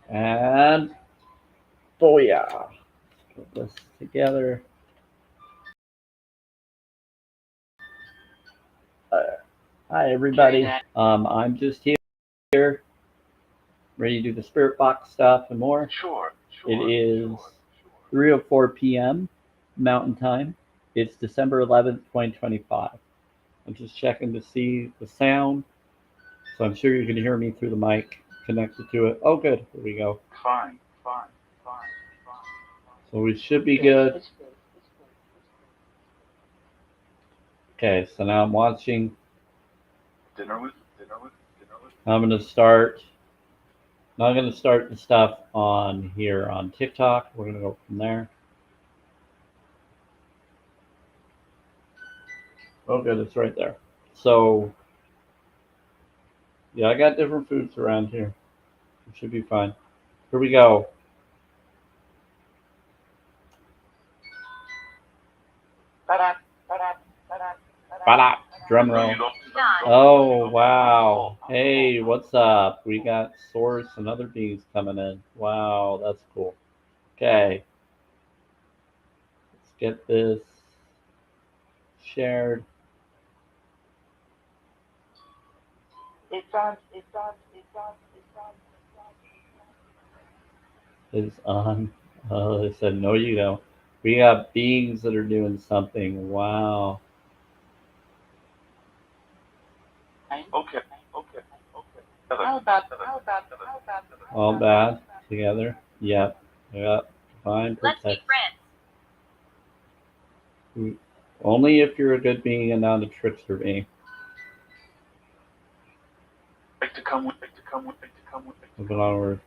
And booyah. Put this together. Uh, Hi, everybody. I'm just here, ready to do the spirit box stuff and more. It is 3:04 p.m. Mountain Time. It's December 11th, 2025. I'm just checking to see the sound, so I'm sure you can hear me through the mic connected to it. Oh, good. Here we go. Fine. So we should be good. Okay, so now I'm watching. Dinner with. I'm going to start. Now I'm going to start the stuff on here on TikTok. We're going to go from there. Oh, good. It's right there. So, yeah, I got different foods around here. It should be fine. Here we go. Ba-da. Drum roll. Oh, wow. Hey, what's up? We got Source and other beings coming in. Wow, that's cool. Okay. Let's get this shared. It's on. It's on. Oh, they said, no, you don't. We got beings that are doing something. Wow. Okay. How about All bad together. Yep. Fine. Protect. Only if you're a good being and not a trickster being. like to come with. Moving onward.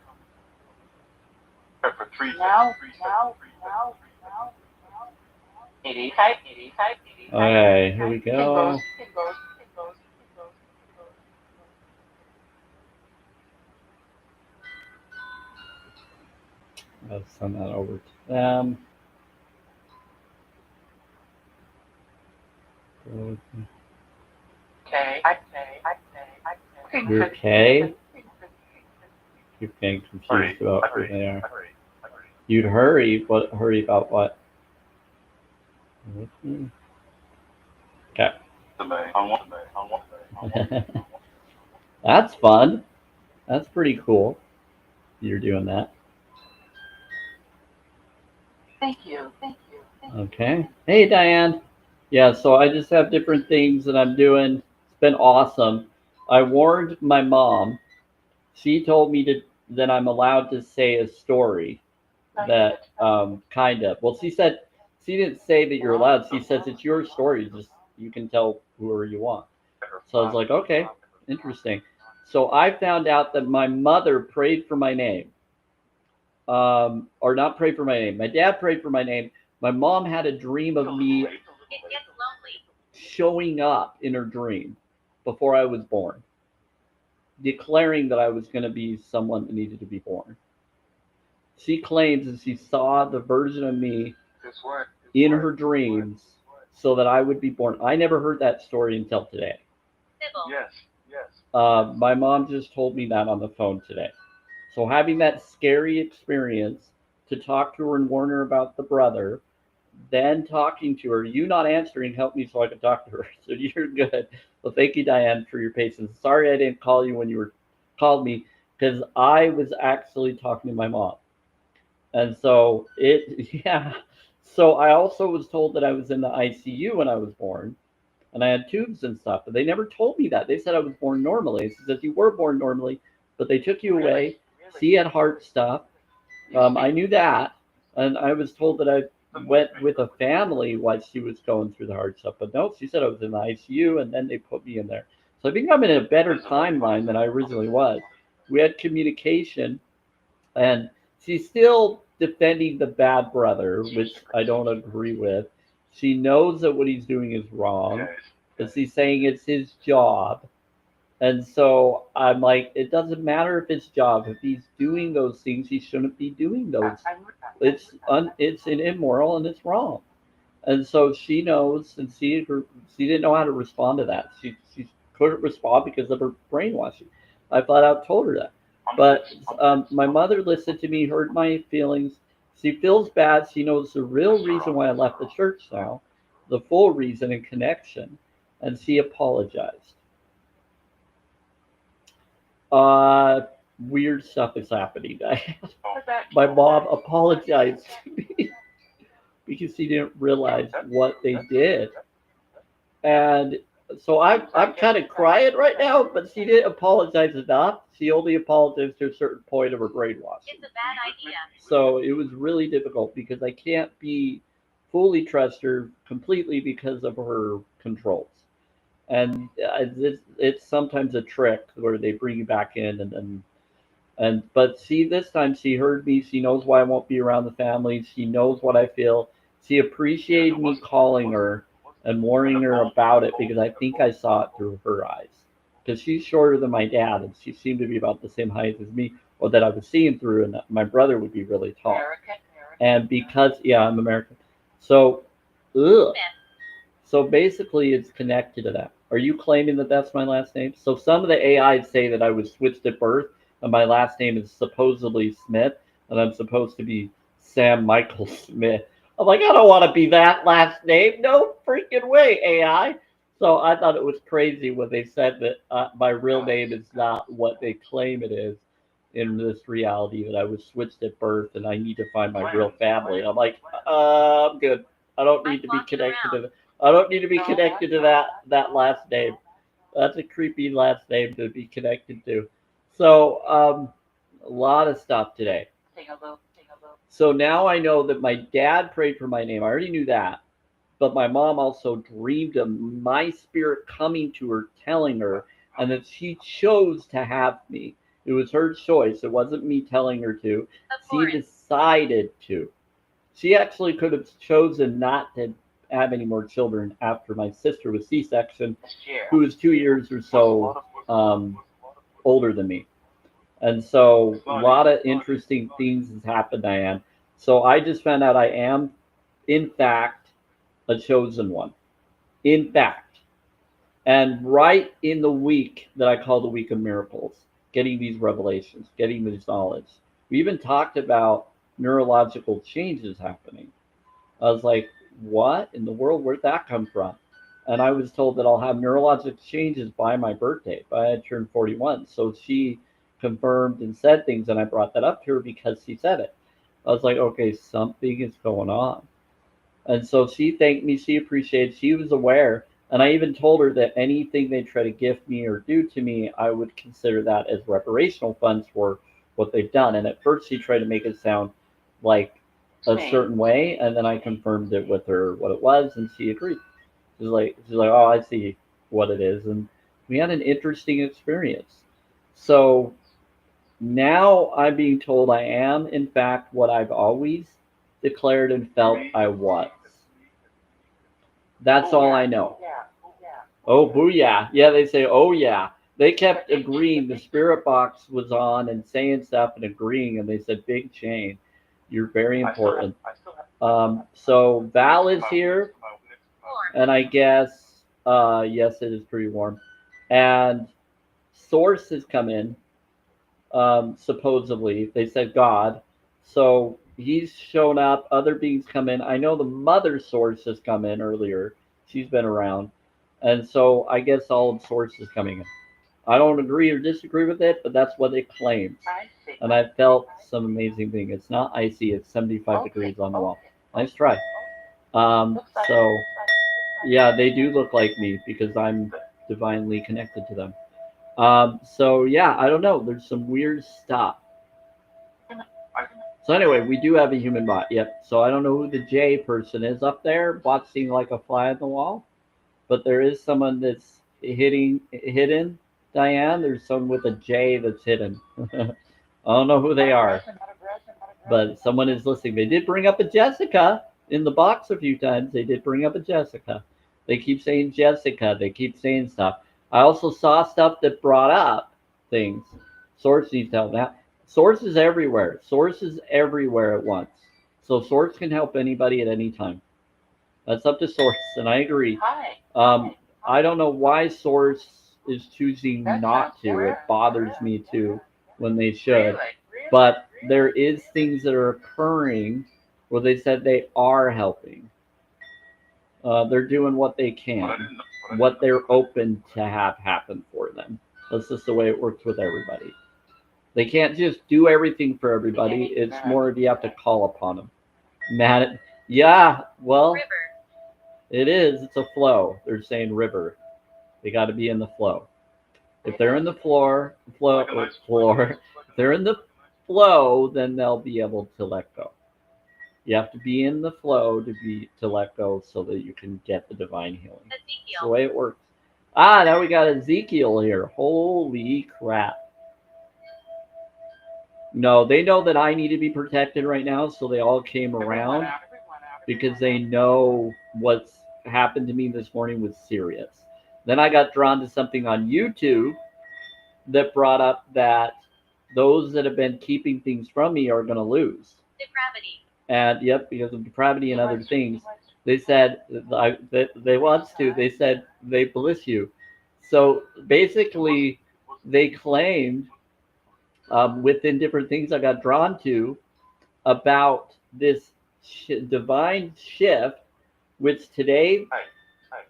For 3 now. 85. Okay, here we go. I'll send that over to them. Okay. You're okay? Keep getting confused about who they are. You'd hurry, but hurry about what? Okay. That's fun. That's pretty cool. You're doing that. Thank you. Okay. Hey, Diane. Yeah, so I just have different things that I'm doing. It's been awesome. I warned my mom. She told me that I'm allowed to say a story that kind of. Well, she didn't say that you're allowed. She says it's your story. Just you can tell whoever you want. So I was like, okay, interesting. So I found out that my mother prayed for my name. Or not prayed for my name. My dad prayed for my name. My mom had a dream of me showing up in her dream before I was born, declaring that I was going to be someone that needed to be born. She claims that she saw the version of me in her dreams so that I would be born. I never heard that story until today. Yes. My mom just told me that on the phone today. So having that scary experience to talk to her and warn her about the brother, then talking to her, you not answering helped me so I could talk to her. So you're good. Well, thank you, Diane, for your patience. Sorry I didn't call you when you were called me because I was actually talking to my mom. And so yeah. So I also was told that I was in the ICU when I was born and I had tubes and stuff, but they never told me that. They said I was born normally. She says you were born normally, but they took you away. She had heart stuff. I knew that, and I was told that I went with a family while she was going through the hard stuff. But no, she said I was in the ICU, and then they put me in there. So I think I'm in a better timeline than I originally was. We had communication, and she's still defending the bad brother, which I don't agree with. She knows that what he's doing is wrong, but she's saying it's his job. And so I'm like, it doesn't matter if it's job. If he's doing those things, he shouldn't be doing those. It's immoral and it's wrong. And so she knows, and she didn't know how to respond to that. She couldn't respond because of her brainwashing. I flat out told her that. But my mother listened to me, heard my feelings. She feels bad. She knows the real reason why I left the church now, the full reason and connection, and she apologized. Uh, Weird stuff is happening. My mom apologized to me because she didn't realize what they did. And so I'm kind of crying right now, but she didn't apologize enough. She only apologized to a certain point of her brainwashing. It's a bad idea. So it was really difficult because I can't be fully trust her completely because of her controls. And it's sometimes a trick where they bring you back in and but see, this time she heard me. She knows why I won't be around the family. She knows what I feel. She appreciated me calling her and warning her about it because I think I saw it through her eyes. Because she's shorter than my dad, and she seemed to be about the same height as me, or that I was seeing through, and that my brother would be really tall. And because, yeah, I'm American. So, ugh. So basically, it's connected to that. Are you claiming that that's my last name? So some of the AIs say that I was switched at birth, and my last name is supposedly Smith, and I'm supposed to be Sam Michael Smith. I'm like, I don't want to be that last name. No freaking way, AI. So I thought it was crazy when they said that my real name is not what they claim it is in this reality, that I was switched at birth and I need to find my real family. And I'm like, I'm good. I don't need to be connected to I don't need to be connected to that last name. That's a creepy last name to be connected to. So a lot of stuff today. So now I know that my dad prayed for my name. I already knew that. But my mom also dreamed of my spirit coming to her, telling her, and that she chose to have me. It was her choice. It wasn't me telling her to. She decided to. She actually could have chosen not to have any more children after my sister was C-section, who was 2 years or so older than me. And so a lot of interesting things has happened, Diane. So I just found out I am, in fact, a chosen one. In fact. And right in the week that I call the week of miracles, getting these revelations, getting this knowledge, we even talked about neurological changes happening. I was like, what in the world? Where'd that come from? And I was told that I'll have neurological changes by my birthday, by I turned 41. So she confirmed and said things, and I brought that up to her because she said it. I was like, okay, something is going on. And so she thanked me, she appreciated, she was aware. And I even told her that anything they try to gift me or do to me, I would consider that as reparational funds for what they've done. And at first she tried to make it sound like a certain way, and then I confirmed it with her what it was, and she agreed. She's like, oh, I see what it is, and we had an interesting experience. So now I'm being told I am, in fact, what I've always declared and felt I was. That's all I know. Oh, booyah. Yeah, they say, oh, yeah. They kept agreeing. The spirit box was on and saying stuff and agreeing, and they said, Big Chain, you're very important. So Val is here, and I guess, yes, it is pretty warm. And Source has come in, supposedly. They said God. So he's shown up. Other beings come in. I know the mother Source has come in earlier. She's been around. And so I guess all of Source is coming in. I don't agree or disagree with it, but that's what it claims. And I felt some amazing thing. It's not icy, it's 75 degrees on the wall. Nice try. So, yeah, they do look like me because I'm divinely connected to them. So, yeah, I don't know. There's some weird stuff. So, anyway, we do have a human bot. Yep. So, I don't know who the J person is up there, watching like a fly on the wall. But there is someone that's hidden. Diane, there's someone with a J that's hidden. I don't know who they are, but someone is listening. They did bring up a Jessica in the box a few times. They did bring up a Jessica. They keep saying Jessica. They keep saying stuff. I also saw stuff that brought up things. Source needs help now. Source is everywhere. Source is everywhere at once. So Source can help anybody at any time. That's up to Source, and I agree. I don't know why Source is choosing not to. It bothers me too when they should. But there is things that are occurring where they said they are helping. They're doing what they can, what they're open to have happen for them. That's just the way it works with everybody. They can't just do everything for everybody. It's more of you have to call upon them. Mad, yeah, well, River. it is. It's a flow. They're saying river. They got to be in the flow. If they're in the floor, if they're in the flow, then they'll be able to let go. You have to be in the flow to let go so that you can get the divine healing. That's the way it works. Ah, now we got Ezekiel here. Holy crap. No, they know that I need to be protected right now, so they all came around because they know what's happened to me this morning was serious. Then I got drawn to something on YouTube that brought up that those that have been keeping things from me are going to lose. Depravity. And yep, because of depravity and other things, they said they wants to. They said they bliss you. So basically, they claimed within different things I got drawn to about this divine shift, which today,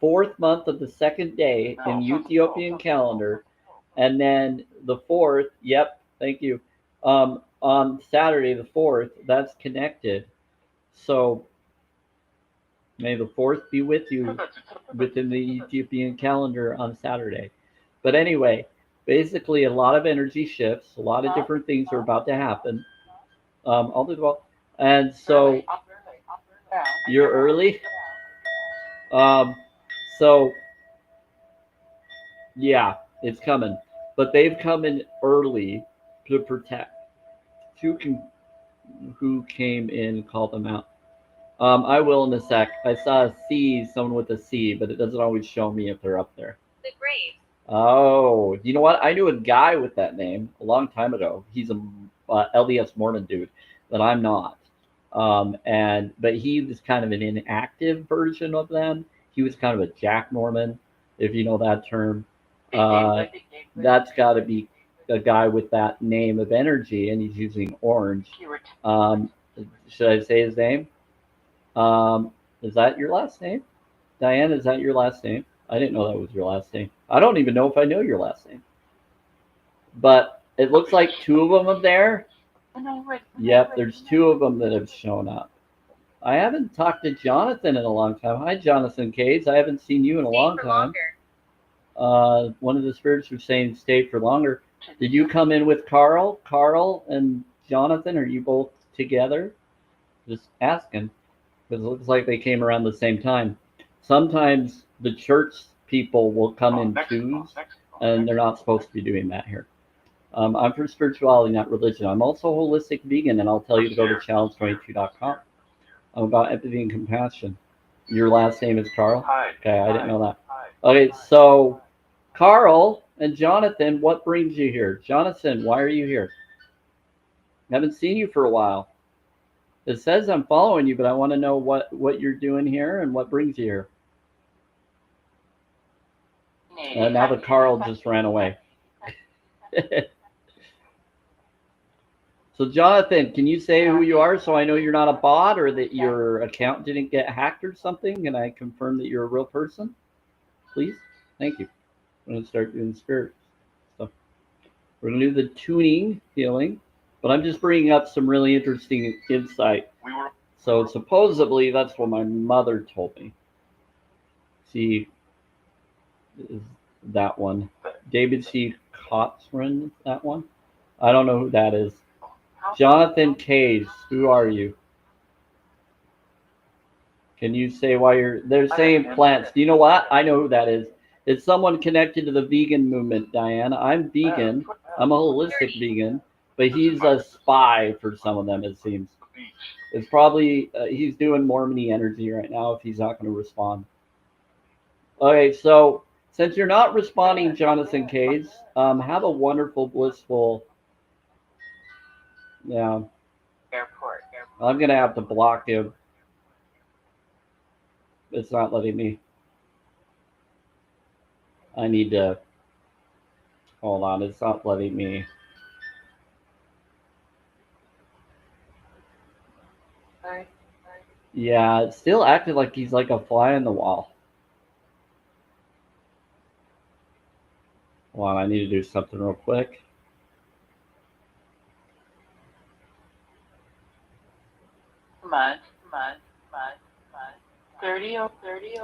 4th month of the 2nd day in Ethiopian calendar, and then the 4th, yep, thank you, on Saturday the 4th, that's connected. So may the 4th be with you within the Ethiopian calendar on Saturday. But anyway, basically a lot of energy shifts, a lot of different things are about to happen. I'll do well. And so you're early. So yeah, it's coming. But they've come in early to protect. Who came in and called them out? I will in a sec. I saw a C, someone with a C, but it doesn't always show me if they're up there. The grave. Oh, you know what? I knew a guy with that name a long time ago. He's a LDS Mormon dude, but I'm not. But he was kind of an inactive version of them. He was kind of a Jack Mormon, if you know that term. That's got to be a guy with that name of energy, and he's using orange. Should I say his name? Is that your last name? Diane, is that your last name? I didn't know that was your last name. I don't even know if I know your last name. But it looks like 2 of them are there. Yep, there's 2 of them that have shown up. I haven't talked to Jonathan in a long time. Hi, Jonathan Cades. I haven't seen you in a long time. One of the spirits was saying stay for longer. Did you come in with Carl? Carl and Jonathan, are you both together? Just asking. Because it looks like they came around the same time. Sometimes the church people will come in twos, and they're not supposed to be doing that here. I'm for spirituality, not religion. I'm also a holistic vegan, and I'll tell you to go to challenge22.com. I'm about empathy and compassion. Your last name is Carl? Okay, I didn't know that. Okay, so Carl and Jonathan, what brings you here? Jonathan, why are you here? I haven't seen you for a while. It says I'm following you, but I want to know what you're doing here and what brings you here. Now the Carl just ran away. So Jonathan, can you say who you are so I know you're not a bot or that your account didn't get hacked or something, and I confirm that you're a real person? Please? Thank you. I'm going to start doing spirit stuff. We're going to do the tuning healing, but I'm just bringing up some really interesting insight. So supposedly that's what my mother told me. See, that one. David C. Cochran, that one? I don't know who that is. Jonathan Cage, who are you? Can you say why they're saying plants? Do you know what? I know who that is. It's someone connected to the vegan movement, Diane. I'm vegan. I'm a holistic vegan, but he's a spy for some of them, it seems. It's probably, he's doing Mormon-y energy right now if he's not going to respond. Okay, so since you're not responding, Jonathan Cage, have a wonderful, blissful, yeah. Airport. I'm going to have to block him. It's not letting me. I need to, hold on, it's not letting me. Yeah, it's still acting like he's like a fly on the wall. Hold on, I need to do something real quick. Come on. 30.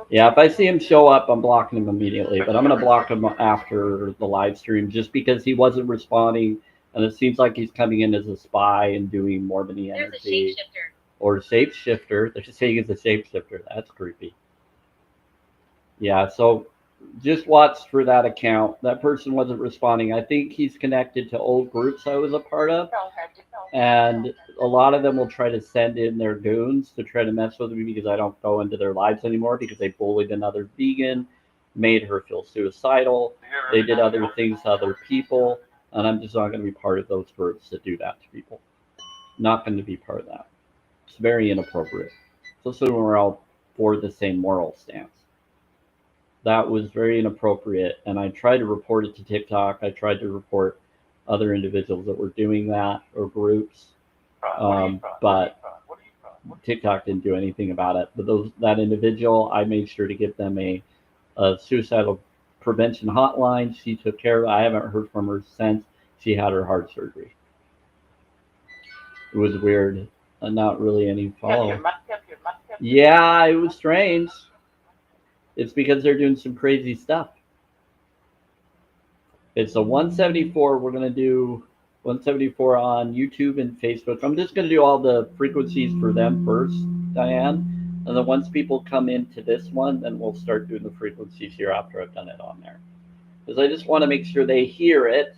Yeah, if I see him show up, I'm blocking him immediately. But I'm going to block him after the live stream just because he wasn't responding. And it seems like he's coming in as a spy and doing Mormony energy. Or shapeshifter. They're just saying he's a shapeshifter. That's creepy. Yeah, so just watch for that account. That person wasn't responding. I think he's connected to old groups I was a part of. And a lot of them will try to send in their goons to try to mess with me because I don't go into their lives anymore because they bullied another vegan, made her feel suicidal. They did other things to other people. And I'm just not going to be part of those groups that do that to people. Not going to be part of that. It's very inappropriate. Especially when we're all for the same moral stance. That was very inappropriate, and I tried to report it to TikTok. I tried to report other individuals that were doing that or groups, but TikTok didn't do anything about it. But that individual, I made sure to give them a suicidal prevention hotline. She took care of it. I haven't heard from her since she had her heart surgery. It was weird. Not really any follow. Yeah, it was strange. It's because they're doing some crazy stuff. It's a 174. We're going to do 174 on YouTube and Facebook. I'm just going to do all the frequencies for them first, Diane. And then once people come into this one, then we'll start doing the frequencies here after I've done it on there. Because I just want to make sure they hear it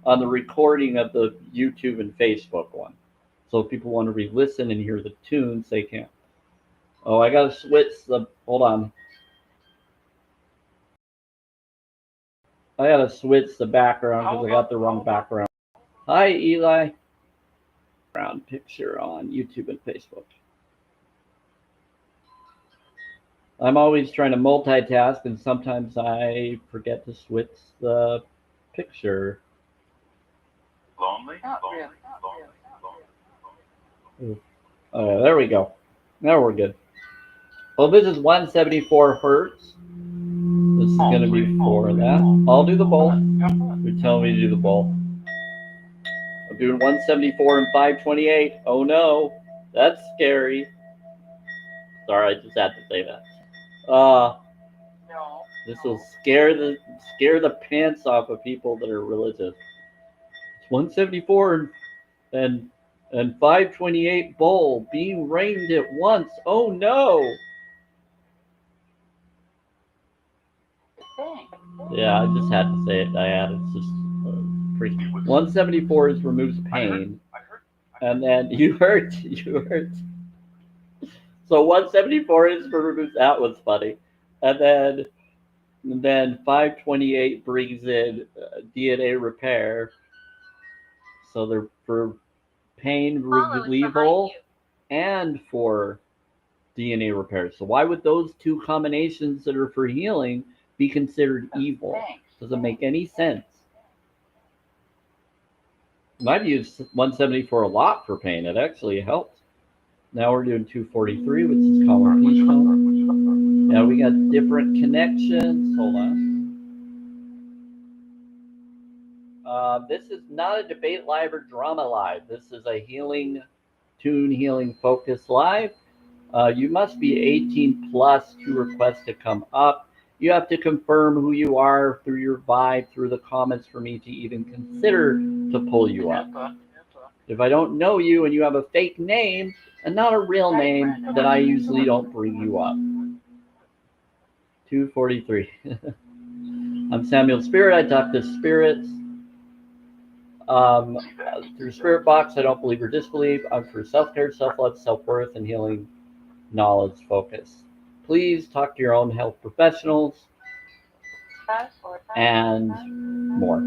on the recording of the YouTube and Facebook one. So if people want to re-listen and hear the tunes, they can. Oh, I got to switch the... Hold on. I gotta switch the background because I got the wrong background. Hi, Eli. Background picture on YouTube and Facebook. I'm always trying to multitask, and sometimes I forget to switch the picture. Lonely? Oh, there we go. Now we're good. Well, this is 174 hertz. This is going to be for that. I'll do the bowl. You're telling me to do the bowl. I'm doing 174 and 528. Oh no, that's scary. Sorry, I just had to say that. This will scare the pants off of people that are religious. It's 174 and 528 bowl being rained at once. Oh no. Yeah, I just had to say it, Diane. It's just freaky. 174 is removes pain. And then you hurt. So 174 is for removes. That was funny. And then 528 brings in DNA repair. So they're for pain relieval and for DNA repair. So why would those two combinations that are for healing be considered evil? Doesn't make any sense. I've used 174 a lot for pain. It actually helps. Now we're doing 243, which is calmer peaceful. Yeah, we got different connections. Hold on. This is not a debate live or drama live. This is a tune healing focus live. You must be 18 plus to request to come up. You have to confirm who you are through your vibe, through the comments for me to even consider to pull you up. If I don't know you and you have a fake name and not a real name, then I usually don't bring you up. 243. I'm Samuel Spirit. I talk to spirits. Through Spirit Box, I don't believe or disbelieve. I'm for self-care, self-love, self-worth, and healing knowledge focus. Please talk to your own health professionals and more.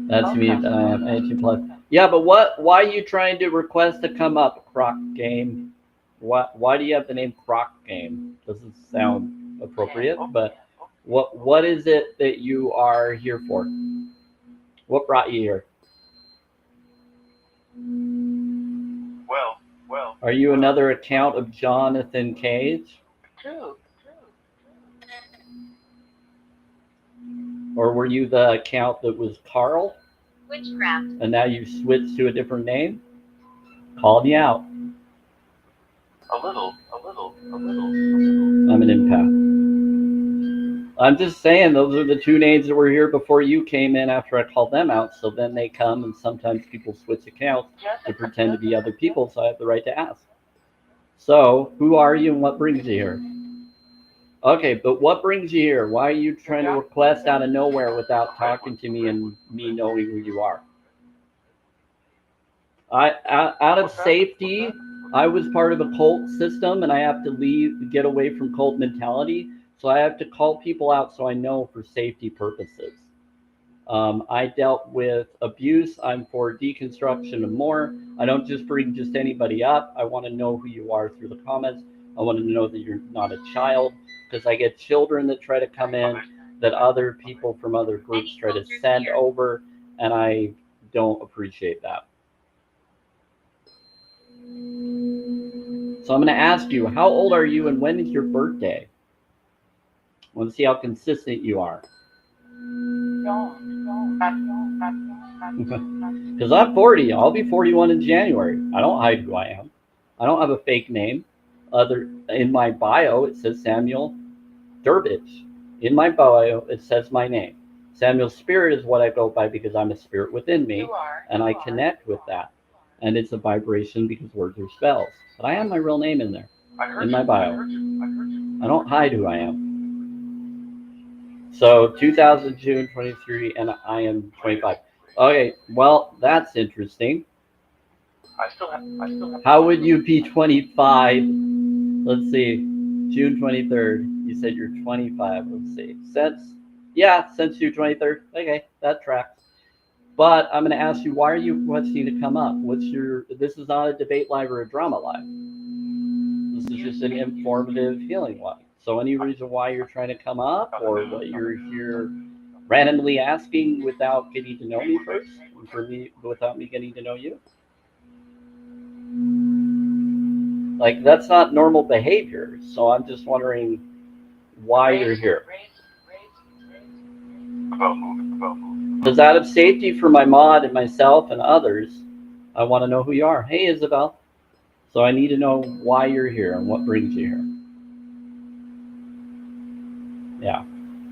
That's me. 18 plus. Yeah, but why are you trying to request to come up, Croc Game? Why do you have the name Croc Game? Doesn't sound appropriate, but what is it that you are here for? What brought you here? Well. Are you another account of Jonathan Cage? Two. Or were you the account that was Carl? Witchcraft. And now you've switched to a different name? Call me out. A little. I'm an empath. I'm just saying those are the two names that were here before you came in after I called them out. So then they come and sometimes people switch accounts to pretend to be other people, so I have the right to ask. So, who are you and what brings you here? Okay, but what brings you here? Why are you trying to request out of nowhere without talking to me and me knowing who you are? Out of safety, I was part of a cult system and I have to get away from cult mentality. So I have to call people out so I know for safety purposes. I dealt with abuse. I'm for deconstruction and more. I don't just bring just anybody up. I want to know who you are through the comments. I want to know that you're not a child, because I get children that try to come in that other people from other groups try to send over, and I don't appreciate that. So I'm going to ask you, how old are you and when is your birthday? I want to see how consistent you are. Because I'm 40. I'll be 41 in January. I don't hide who I am. I don't have a fake name. In my bio, it says Samuel Durbich. In my bio, it says my name. Samuel Spirit is what I go by because I'm a spirit within me, and I connect with that. And it's a vibration because words are spells. But I have my real name in there, in my bio. I don't hide who I am. So 2000 June 23, and I am 25. Okay, well, that's interesting. I still have. How would you be 25? Let's see, June 23rd. You said you're 25. Let's see. Since you're 23rd. Okay, that tracks. But I'm going to ask you, why are you requesting to come up? This is not a debate live or a drama live. This is just an informative healing live. So any reason why you're trying to come up, or what you're here randomly asking without getting to know me first, without me getting to know you? Like, that's not normal behavior. So I'm just wondering why you're here. Because out of safety for my mod and myself and others, I want to know who you are. Hey, Isabel. So I need to know why you're here and what brings you here. Yeah.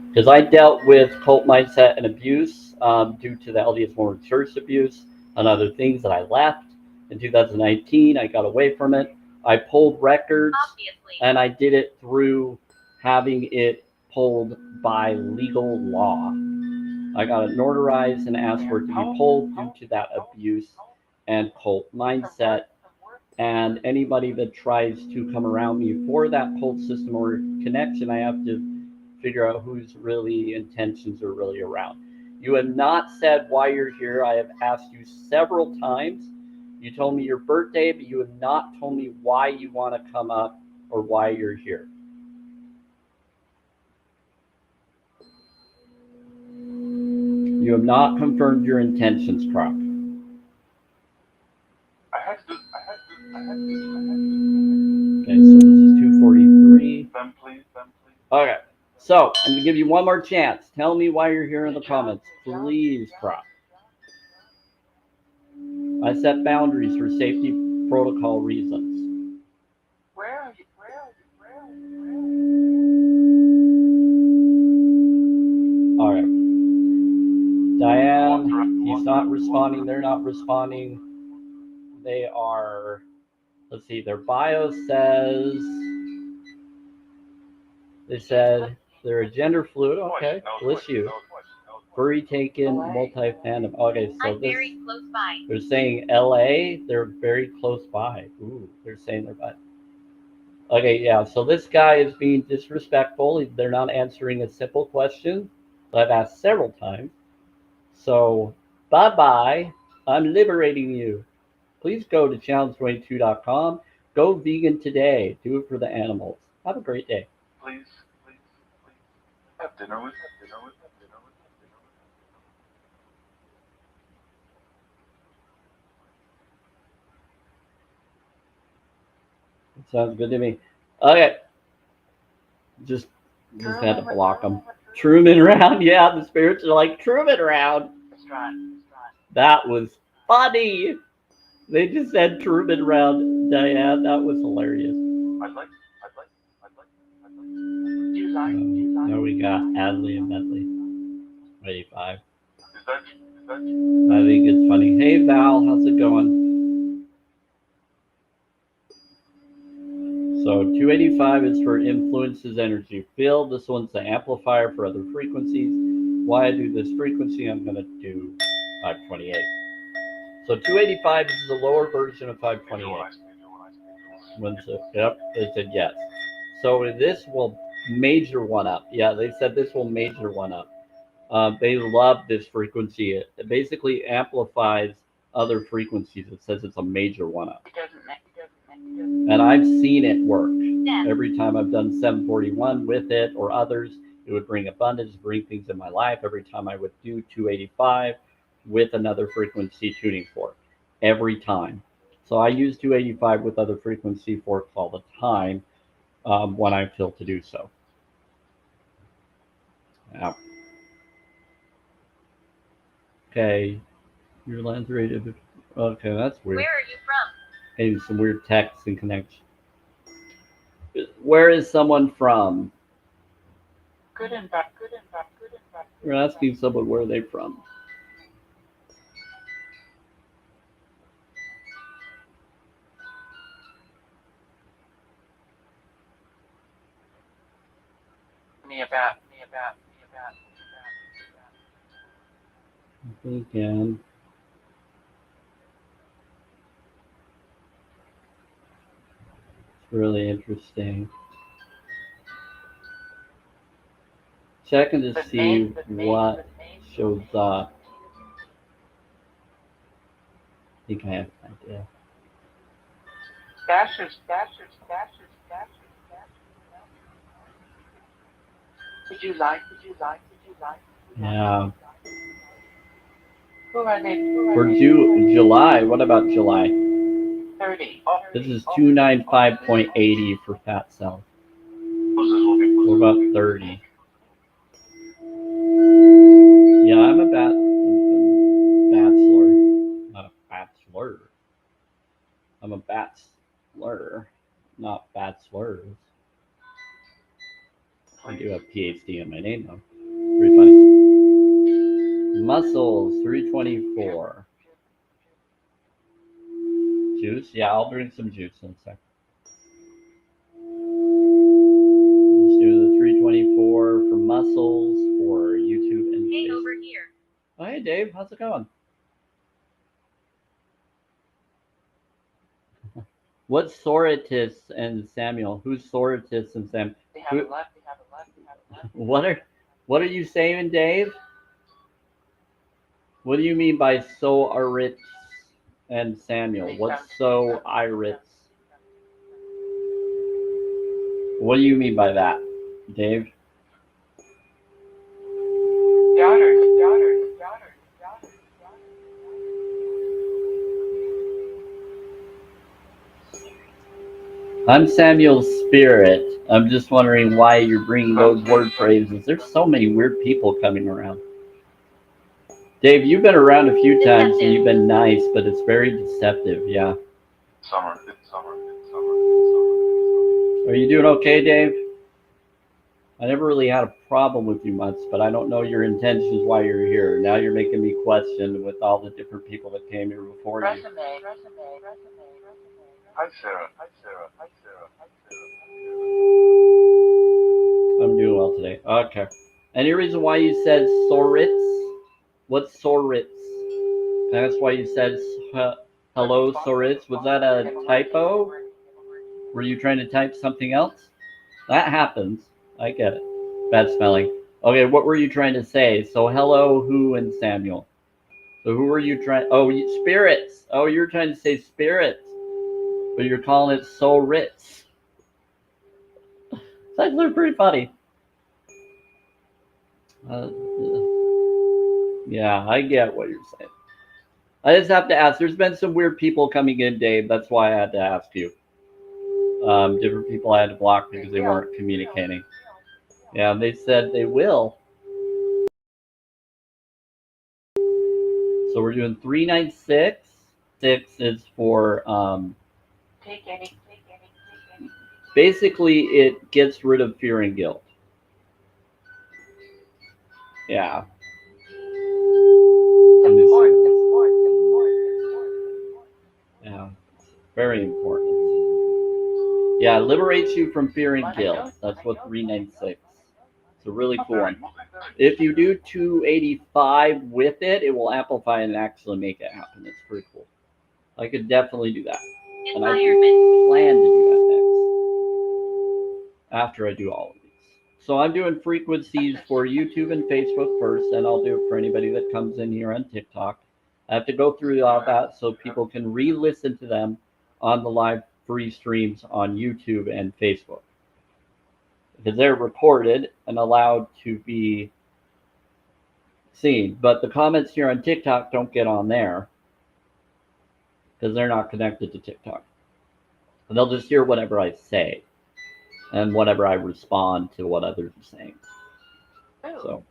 Because I dealt with cult mindset and abuse due to the LDS Mormon Church abuse and other things that I left. In 2019, I got away from it. I pulled records, and I did it through having it pulled by legal law. I got it notarized and asked for it to be pulled due to that abuse and cult mindset. And anybody that tries to come around me for that cult system or connection, I have to figure out whose really intentions are really around. You have not said why you're here. I have asked you several times. You told me your birthday, but you have not told me why you want to come up or why you're here. You have not confirmed your intentions, Croc. Okay, so this is 243. Okay, so I'm going to give you one more chance. Tell me why you're here in the comments. Please, Croc. I set boundaries for safety protocol reasons. Where are you? All right. Diane, he's not responding. They're not responding. They are, let's see, their bio says, they said they're a gender fluid. Okay, bless you. Furry taken, multi-fandom. Okay, so I'm very close by. they're saying LA, they're very close by. Ooh, they're saying they're by. Okay, yeah, so this guy is being disrespectful. They're not answering a simple question that I've asked several times. So, bye-bye. I'm liberating you. Please go to challenge22.com. Go vegan today. Do it for the animals. Have a great day. Please have dinner with. Sounds good to me. Okay, just had to block them. Truman round, yeah. The spirits are like Truman round. That's right. That was funny. They just said Truman round, Diane. That was hilarious. I'd like. Do you like? Now we got Adley and Bentley. 85. Is that? I think it's funny. Hey Val, how's it going? So 285 is for influences energy field. This one's the amplifier for other frequencies. Why I do this frequency, I'm going to do 528. So 285 is the lower version of 528. Yep, they said yes. So this will major one up. Yeah, they said this will major one up. They love this frequency. It basically amplifies other frequencies. It says it's a major one up. And I've seen it work. Every time I've done 741 with it or others, it would bring abundance, bring things in my life. Every time I would do 285 with another frequency tuning fork. Every time. So I use 285 with other frequency forks all the time when I feel to do so. Yeah. Okay. Your land's rated. Okay, that's weird. Where are you from? Maybe some weird text and connection. Where is someone from? Good and bad. We're asking someone where are they from. Me about. Again. It's really interesting. Checking to see what shows up. I think I have an idea. Dashers. Would you like? Yeah. Who are they? For July, what about July? 30. This is 295.80 for fat cell. What about 30? Yeah, I'm a bachelor. Not a bachelor. I'm a bachelor, not bachelors. I do have PhD in my name though. Pretty funny. Muscles, 324. Juice? Yeah, I'll drink some juice in a sec. Let's do the 324 for muscles for YouTube and Hey, Facebook. over here. Oh, hey Dave, how's it going? What's Soritus and Samuel? Who's Soritus and Sam? They have a lot. What are you saying, Dave? What do you mean by so Aritz and Samuel? What's so Iritz? What do you mean by that, Dave? Daughters. I'm Samuel's spirit. I'm just wondering why you're bringing those word phrases. There's so many weird people coming around. Dave, you've been around a few times and you've been nice, but it's very deceptive. Yeah. Summer. Are you doing okay, Dave? I never really had a problem with you much, but I don't know your intentions why you're here. Now you're making me question with all the different people that came here before you. Resume. Hi, Sarah. I'm doing well today. Okay. Any reason why you said Soritz? What's Soritz? That's why you said hello, Soritz. Was that a typo? Were you trying to type something else? That happens. I get it. Bad spelling. Okay, what were you trying to say? So hello, who and Samuel. So who were you trying? Oh, spirits. Oh, you're trying to say spirits, but you're calling it Soritz. It's actually pretty funny. Yeah, I get what you're saying. I just have to ask. There's been some weird people coming in, Dave. That's why I had to ask you. Different people I had to block because they weren't communicating. Yeah, they said they will. So we're doing 396. 6 is for Take any. basically it gets rid of fear and guilt. Yeah. Important. Yeah. Very important. Yeah, it liberates you from fear and guilt. That's what 396. It's a really cool one. If you do 285 with it, it will amplify and actually make it happen. It's pretty cool. I could definitely do that. And I plan to do that next after I do all of these. So I'm doing frequencies for YouTube and Facebook first, and I'll do it for anybody that comes in here on TikTok. I have to go through all that so people can re-listen to them on the live free streams on YouTube and Facebook. Because they're recorded and allowed to be seen. But the comments here on TikTok don't get on there because they're not connected to TikTok. And they'll just hear whatever I say and whatever I respond to what others are saying. So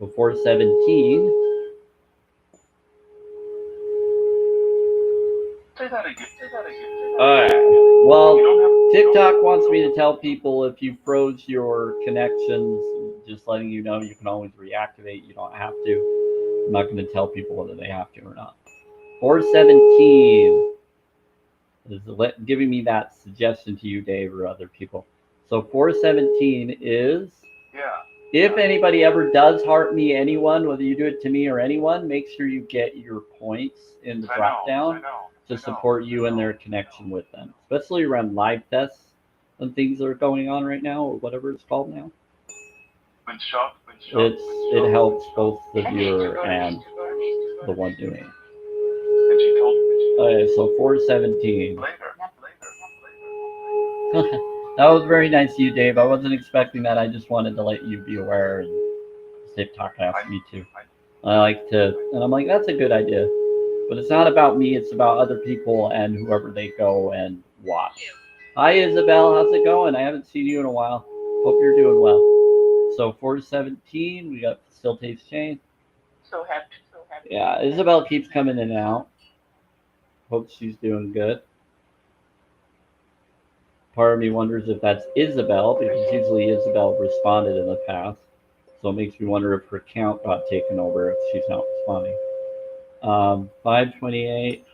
before 17. Say that again. Well, TikTok wants me to tell people if you froze your connections, just letting you know you can always reactivate. You don't have to. I'm not going to tell people whether they have to or not. 417 is giving me that suggestion to you, Dave, or other people. So 417 is if anybody ever does heart me, anyone, whether you do it to me or anyone, make sure you get your points in the drop down to support you and their connection with them, especially around live tests and things that are going on right now, or whatever it's called now. It helps both the viewer and the one doing it. Okay, so 417. That was very nice of you, Dave. I wasn't expecting that. I just wanted to let you be aware, and TikTok asked me to. I like to, and I'm like, that's a good idea. But it's not about me, it's about other people and whoever they go and watch. Hi, Isabel. How's it going? I haven't seen you in a while. Hope you're doing well. So 417, we got Still Taste Chain. So happy. Yeah, Isabel keeps coming in and out. Hope she's doing good. Part of me wonders if that's Isabel, because usually Isabel responded in the past. So it makes me wonder if her count got taken over if she's not responding. 528.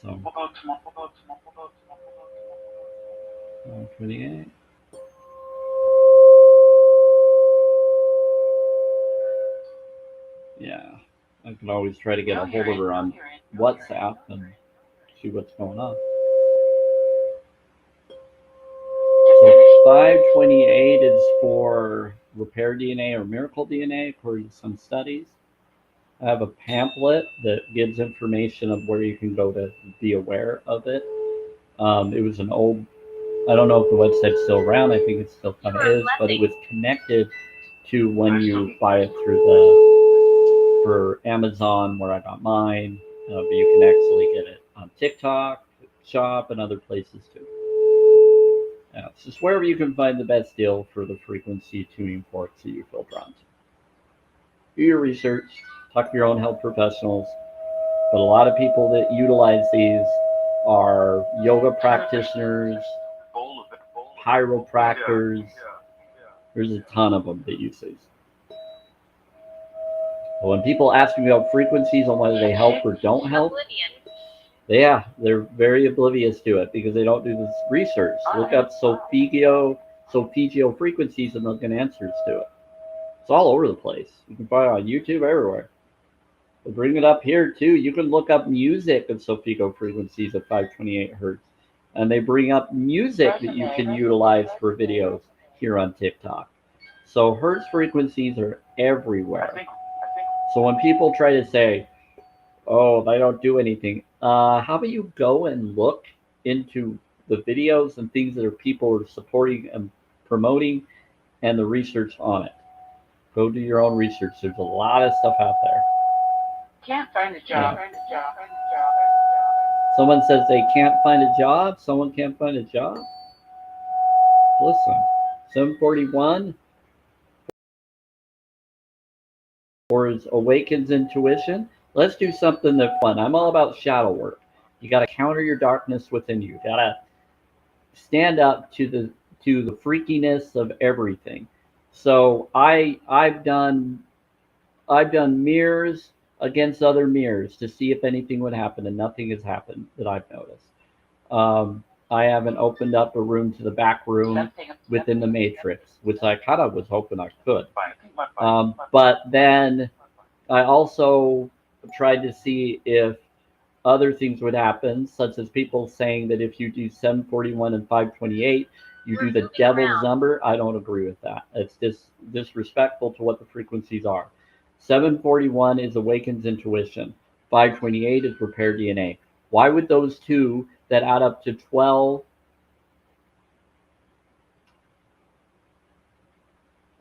So 528. Yeah, I can always try to get a hold of her on WhatsApp and see what's going on. So 528 is for repair DNA or miracle DNA, according to some studies. I have a pamphlet that gives information of where you can go to be aware of it. It was an old, I don't know if the website's still around. I think it still kind of is, but it was connected to when you buy it for Amazon, where I got mine. But you can actually get it on TikTok, Shop, and other places too. Yeah, it's just wherever you can find the best deal for the frequency tuning forks that you feel drawn to. Do your research, talk to your own health professionals. But a lot of people that utilize these are yoga practitioners, chiropractors. There's a ton of them that use these. But when people ask me about frequencies on whether they help or don't help, they're very oblivious to it because they don't do this research. Look up solfeggio frequencies and they'll get answers to it. It's all over the place. You can find it on YouTube, everywhere. We'll bring it up here too. You can look up music of solfeggio frequencies at 528 hertz. And they bring up music that you can utilize for videos here on TikTok. So hertz frequencies are everywhere. So when people try to say, oh, they don't do anything, how about you go and look into the videos and things that people are supporting and promoting and the research on it. Go do your own research. There's a lot of stuff out there. Can't find a job. Someone says they can't find a job. Someone can't find a job. Listen, 741 or is awakens intuition. Let's do something that's fun. I'm all about shadow work. You got to counter your darkness within you. Got to stand up to the freakiness of everything. So I've done mirrors against other mirrors to see if anything would happen, and nothing has happened that I've noticed. I haven't opened up a room to the back room within the matrix, which I kind of was hoping I could. But then I also tried to see if other things would happen, such as people saying that if you do 741 and 528, you do the devil's number. I don't agree with that. It's disrespectful to what the frequencies are. 741 is awakens intuition. 528 is repair DNA. Why would those two that add up to 12,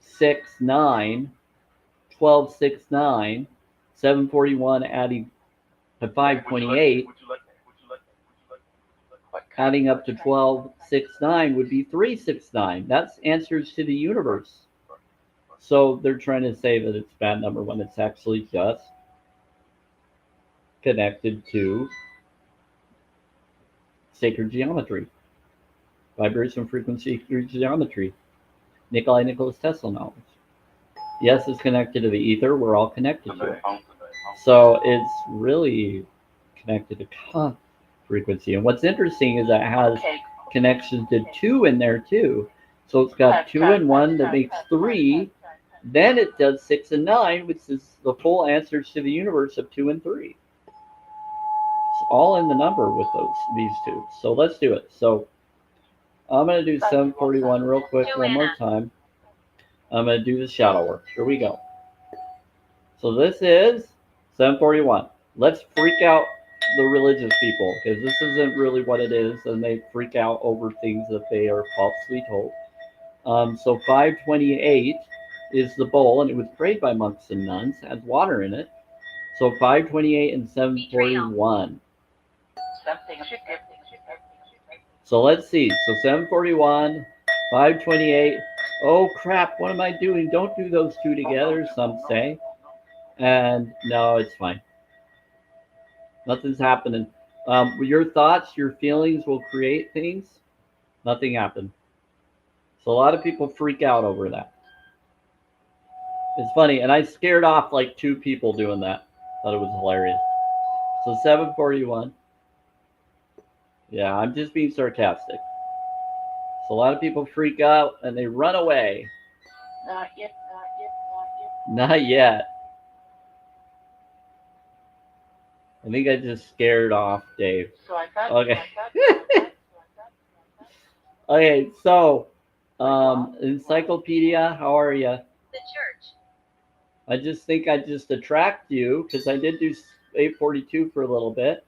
6, 9, 12, 6, 9, 741 adding to 528, adding up to 12, 6, 9 would be 369. That's answers to the universe. So they're trying to say that it's bad number when it's actually just connected to sacred geometry, vibration frequency geometry, Nicholas Tesla knowledge. Yes, it's connected to the ether. We're all connected to it. So it's really connected to frequency. And what's interesting is that it has connections to 2 in there too. So it's got 2 and 1 that makes 3. Then it does 6 and 9, which is the full answers to the universe of 2 and 3. It's all in the number with these two. So let's do it. So I'm going to do 741 real quick one more time. I'm going to do the shadow work. Here we go. So this is 741. Let's freak out the religious people, because this isn't really what it is, and they freak out over things that they are falsely told. So 528 is the bowl, and it was prayed by monks and nuns. It has water in it. So 528 and 741. So let's see. So 741, 528. Oh crap, what am I doing? Don't do those two together, some say. And no, it's fine. Nothing's happening. Your thoughts, your feelings will create things. Nothing happened. So a lot of people freak out over that. It's funny, and I scared off like 2 people doing that. Thought it was hilarious. So 741. Yeah, I'm just being sarcastic. So a lot of people freak out and they run away. Not yet. Not yet. I think I just scared off Dave. So I thought. Okay. Okay, so Encyclopedia, how are you? The church. I just think I just attract you because I did do 842 for a little bit,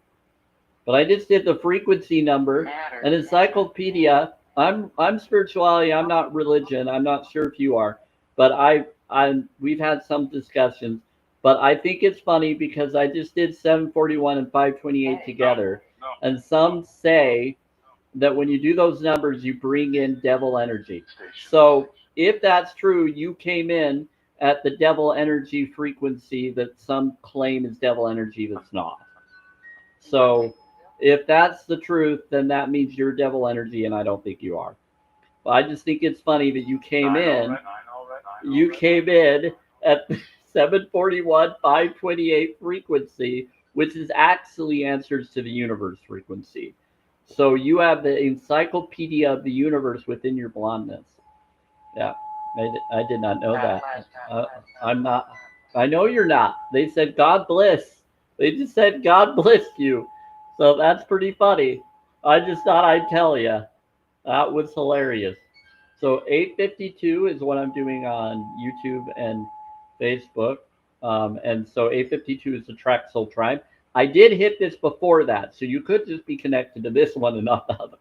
but I just did the frequency number. And Encyclopedia, I'm spirituality. I'm not religion. I'm not sure if you are, but we've had some discussions. But I think it's funny because I just did 741 and 528 together, and some say that when you do those numbers, you bring in devil energy. So if that's true, you came in at the devil energy frequency that some claim is devil energy that's not. So if that's the truth, then that means you're devil energy, and I don't think you are. But I just think it's funny that you came in. You came in at 741, 528 frequency, which is actually answers to the universe frequency. So you have the encyclopedia of the universe within your blondness. Yeah, I did not know that. I'm not. I know you're not. They said God bless. They just said God bless you. So that's pretty funny. I just thought I'd tell you. That was hilarious. So 852 is what I'm doing on YouTube and Facebook. And so 852 is the Track Soul Tribe. I did hit this before that, so you could just be connected to this one and not the other.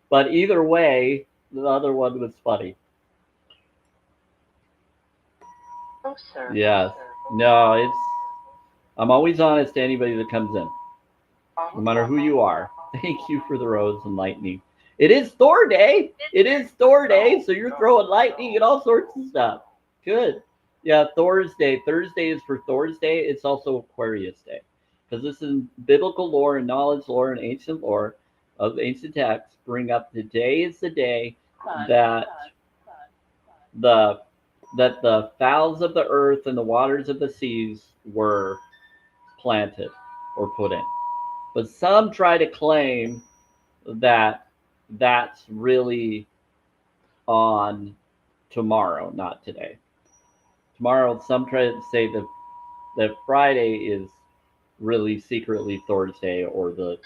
But either way, the other one was funny. Oh, sir. Yes. No, I'm always honest to anybody that comes in. no matter who you are. Thank you for the rose and lightning. It is Thor Day. It is Thor Day, so you're throwing lightning and all sorts of stuff. Good. Yeah, Thor's Day. Thursday is for Thor's Day. It's also Aquarius Day. Because this is biblical lore and knowledge lore and ancient lore of ancient texts bring up today is the day that the that the fowls of the earth and the waters of the seas were planted or put in. But some try to claim that that's really on tomorrow, not today. Tomorrow, some try to say that Friday is really secretly Thursday or the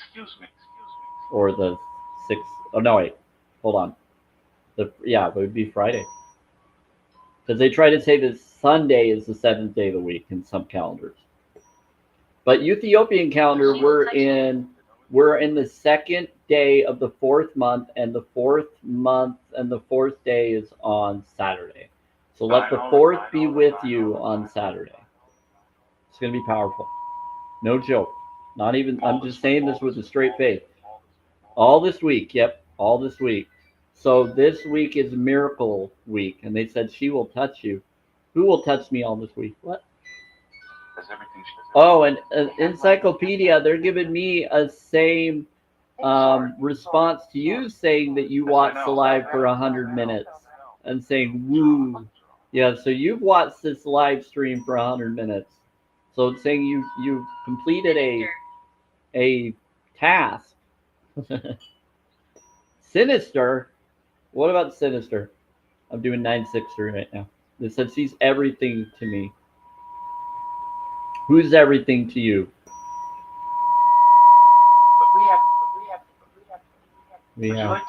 sixth. Oh no, wait, hold on. It would be Friday because they try to say that Sunday is the seventh day of the week in some calendars. But Ethiopian calendar, we're in the second day of the fourth month, and the fourth day is on Saturday. So let the fourth be with you on Saturday. It's gonna be powerful. No joke. Not even I'm just saying this with a straight face. All this week, yep, all this week. So this week is miracle week, and they said she will touch you. Who will touch me all this week? What? Oh, and encyclopedia, they're giving me a same response to you, saying that you watched the live for 100 minutes and saying woo. Yeah, so you've watched this live stream for 100 minutes. So it's saying you completed a task. Sinister. What about Sinister? I'm doing 963 right now. It said she's everything to me. Who's everything to you? We have.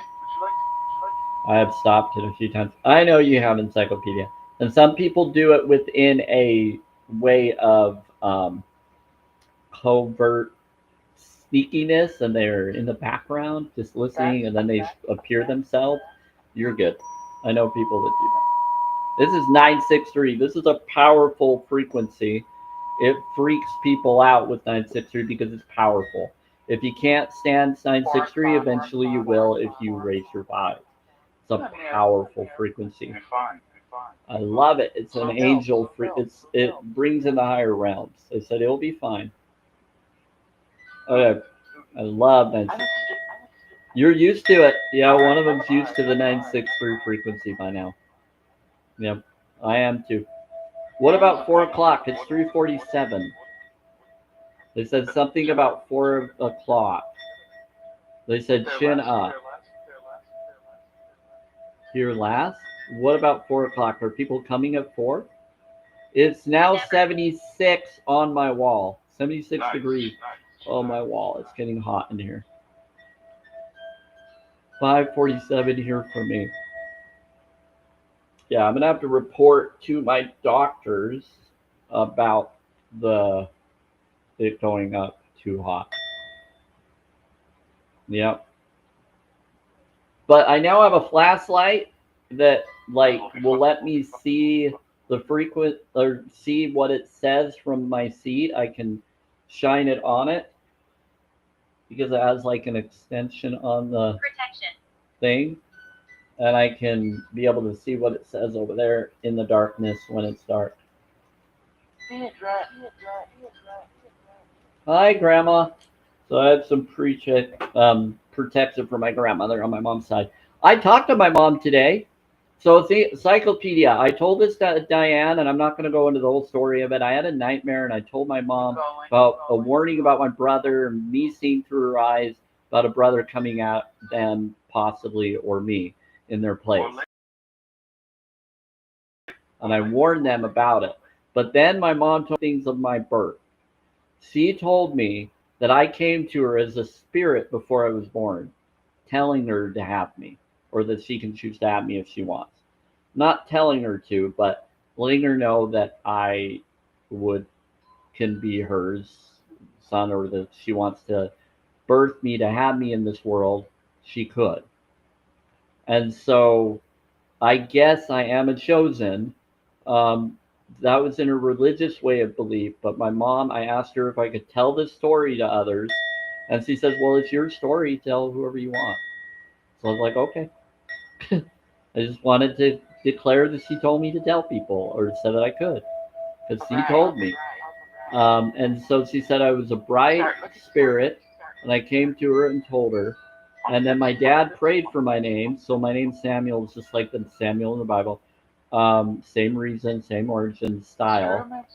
I have stopped it a few times. I know you have encyclopedia, and some people do it within a way of covert sneakiness, and they're in the background just listening, and then they appear themselves. You're good. I know people that do that. This is 963. This is a powerful frequency. It freaks people out with 963 because it's powerful. If you can't stand 963, eventually you will if you raise your vibe. It's a powerful frequency. I love it. It's an angel. It brings in the higher realms. They said it'll be fine. Okay. I love 963. You're used to it. Yeah, one of them's used to the 963 frequency by now. Yep, I am too. What about 4 o'clock? It's 3:47. They said something about 4 o'clock. They said chin up. Here last? What about 4 o'clock? Are people coming at 4? It's now 76 on my wall. 76 degrees. Oh, my wall. It's getting hot in here. 5:47 here for me. Yeah, I'm going to have to report to my doctors about it going up too hot. Yep. But I now have a flashlight that will let me see the frequent or see what it says from my seat. I can shine it on it because it has like an extension on the thing, and I can be able to see what it says over there in the darkness when it's dark. Hi, Grandma. So I have some protection for my grandmother on my mom's side. I talked to my mom today. So it's the encyclopedia. I told this to Diane, and I'm not going to go into the whole story of it. I had a nightmare, and I told my mom about a warning about my brother, and me seeing through her eyes about a brother coming at them, possibly, or me in their place. And I warned them about it. But then my mom told things of my birth. She told me that I came to her as a spirit before I was born, telling her to have me, or that she can choose to have me if she wants. Not telling her to, but letting her know that I can be her son, or that she wants to birth me to have me in this world, she could. And so I guess I am a chosen. That was in a religious way of belief, but my mom, I asked her if I could tell this story to others, And she says, well, it's your story. Tell whoever you want. So I was like, okay. I just wanted to declare that she told me to tell people, or said that I could, because she told me. And so she said I was a bright spirit, and I came to her and told her. And then my dad prayed for my name, so my name's Samuel is just like the Samuel in the Bible. Same reason, same origin, style.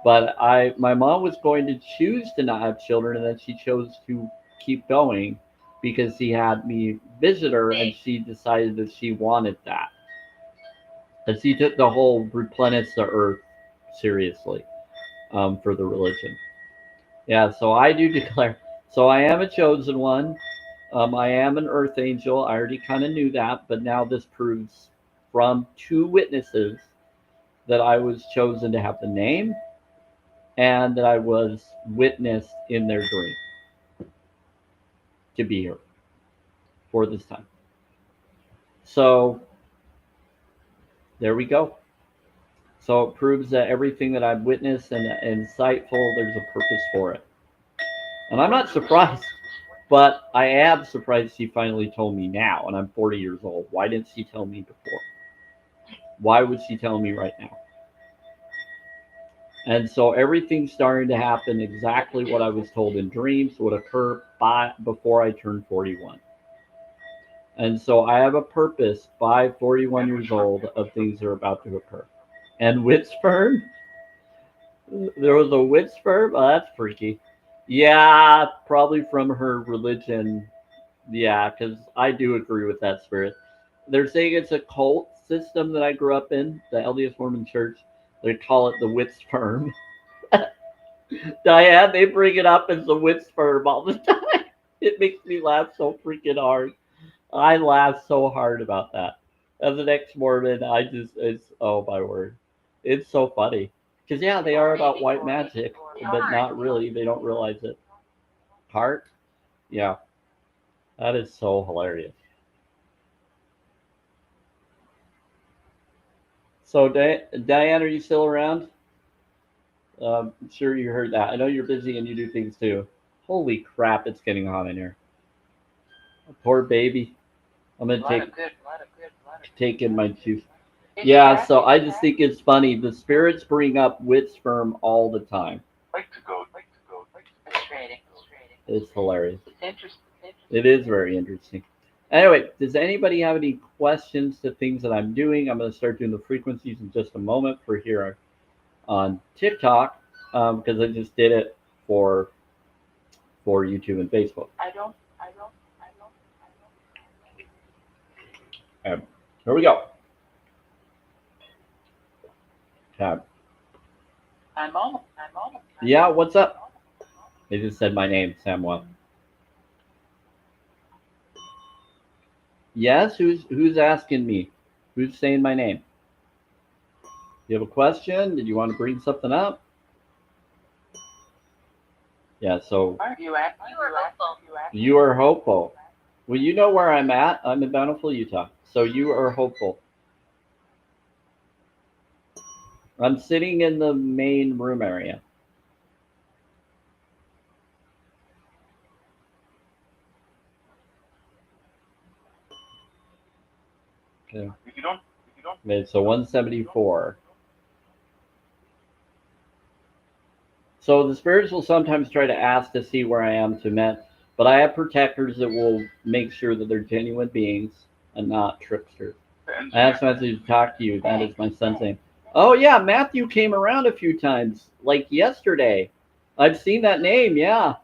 But my mom was going to choose to not have children, and then she chose to keep going because she had me visit her, and she decided that she wanted that. And she took the whole replenish the earth seriously, for the religion. Yeah, so I do declare. So I am a chosen one. I am an earth angel. I already kind of knew that, but now this proves from two witnesses that I was chosen to have the name and that I was witnessed in their dream to be here for this time. So there we go. So it proves that everything that I've witnessed and insightful, there's a purpose for it. And I'm not surprised, but I am surprised she finally told me now, and I'm 40 years old. Why didn't she tell me before? Why would she tell me right now? And so everything's starting to happen exactly what I was told in dreams would occur before I turned 41. And so I have a purpose by 41 years old of things that are about to occur. And witch sperm? There was a witch sperm? Oh, that's freaky. Yeah, probably from her religion. Yeah, because I do agree with that spirit. They're saying it's a cult system that I grew up in, the LDS Mormon Church. They call it the witch sperm. Diane, they bring it up as the witch sperm all the time. It makes me laugh so freaking hard. I laugh so hard about that. As an ex-Mormon, it's, oh my word. It's so funny. Because, yeah, they are about white magic, but not really. They don't realize it. Heart? Yeah, that is so hilarious. So, Diane, are you still around? I'm sure you heard that. I know you're busy and you do things too. Holy crap, it's getting hot in here. Poor baby. I'm gonna take in my juice. Yeah, so I just think it's funny. The spirits bring up witch sperm all the time. It's hilarious. It is very interesting. Anyway, does anybody have any questions to things that I'm doing? I'm going to start doing the frequencies in just a moment for here on TikTok, because I just did it for YouTube and Facebook. Here we go. Okay. Yeah, what's up? They just said my name, Samuel. Yes, who's asking me? Who's saying my name? You have a question? Did you want to bring something up? Yeah, so you are hopeful. Well, you know where I'm at. I'm in Bountiful, Utah. So you are hopeful. I'm sitting in the main room area. Okay. Okay, so 174. So the spirits will sometimes try to ask to see where I am to met, but I have protectors that will make sure that they're genuine beings and not tricksters. I have somebody to talk to you. That is my son's name. Oh yeah, Matthew came around a few times, like yesterday. I've seen that name. Yeah,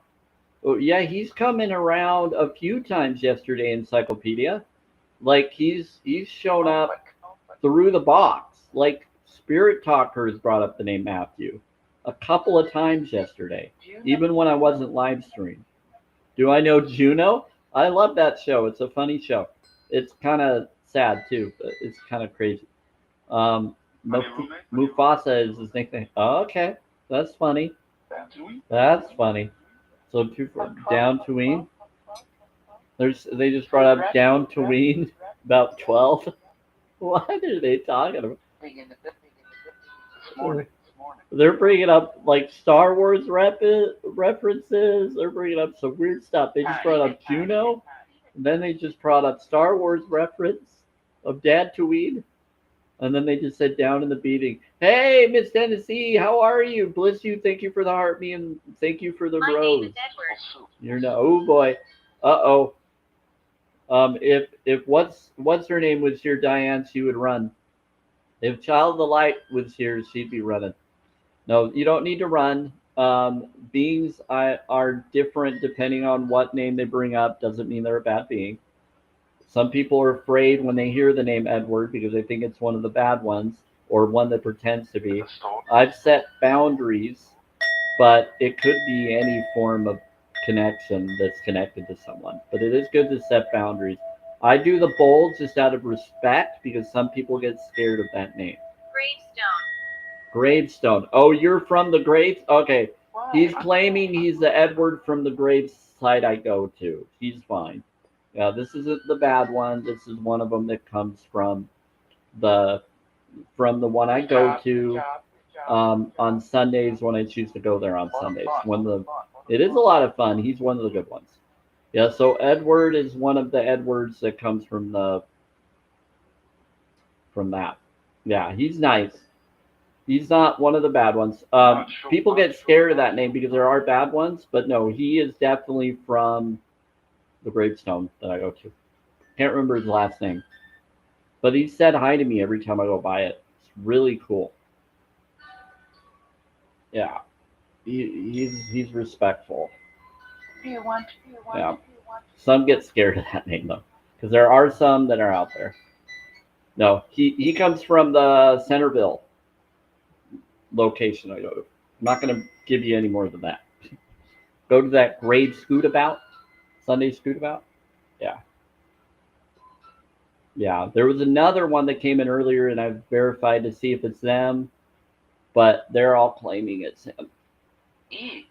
oh, yeah, he's coming around a few times yesterday. Encyclopedia, like he's shown up through the box. Like Spirit Talkers brought up the name Matthew a couple of times yesterday, even when I wasn't live streaming. Do I know Juno? I love that show. It's a funny show. It's kind of sad too, but it's kind of crazy. Um, Mufasa is his nickname. Oh, okay, that's funny. That's funny. So down to Ween. They just brought up down to Ween about 12. What are they talking about? They're bringing up like Star Wars references. They're bringing up some weird stuff. They just brought up Juno, and then they just brought up Star Wars reference of Dad to Weed. And then they just said down in the beating, "Hey, Miss Tennessee, how are you? Bless you. Thank you for the heartbeat and thank you for the My name rose." is Edward. You're no, oh boy, uh-oh. If what's her name was here, Diane, she would run. If Child of the Light was here, she'd be running. No, you don't need to run. Beings are different depending on what name they bring up. Doesn't mean they're a bad being. Some people are afraid when they hear the name Edward because they think it's one of the bad ones or one that pretends to be. I've set boundaries, but it could be any form of connection that's connected to someone. But it is good to set boundaries. I do the bold just out of respect because some people get scared of that name. Gravestone. Gravestone. Oh, you're from the graves? Okay. He's claiming he's the Edward from the grave site I go to. He's fine. Yeah, this isn't the bad one. This is one of them that comes the the one I go to on Sundays when I choose to go there on Sundays. It is a lot of fun. He's one of the good ones. Yeah, so Edward is one of the Edwards that comes from that. Yeah, he's nice. He's not one of the bad ones. People get scared of that name because there are bad ones, but no, he is definitely from the gravestone that I go to. Can't remember his last name, but he said hi to me every time I go by it. It's really cool. Yeah, he's respectful. Yeah, some get scared of that name though, because there are some that are out there. No, he comes from the Centerville location I go to. I'm not going to give you any more than that. Go to that grade scootabout, Sunday scootabout. Yeah. Yeah. There was another one that came in earlier and I've verified to see if it's them, but they're all claiming it's him. Eat.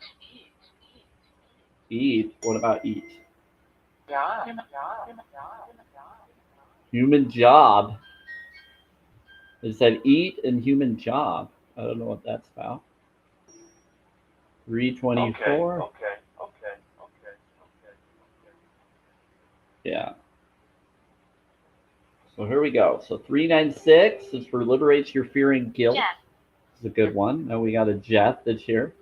Eat? What about eat? Human job. It said eat and human job. I don't know what that's about. 324. Yeah. So here we go. So 396 is for liberates your fear and guilt. Jeff. It's a good one. Now we got a Jeff that's here.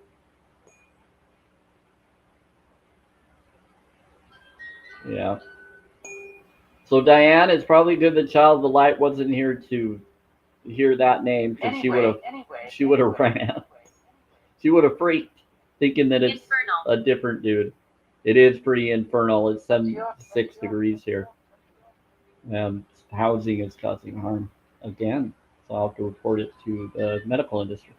Yeah. So Diane, it's probably good that Child of the Light wasn't here to hear that name because she would have ran. She would have freaked thinking that it's Infernal. a different dude. It is pretty infernal. It's 76 degrees here. Housing is causing harm again. So I'll have to report it to the medical industry.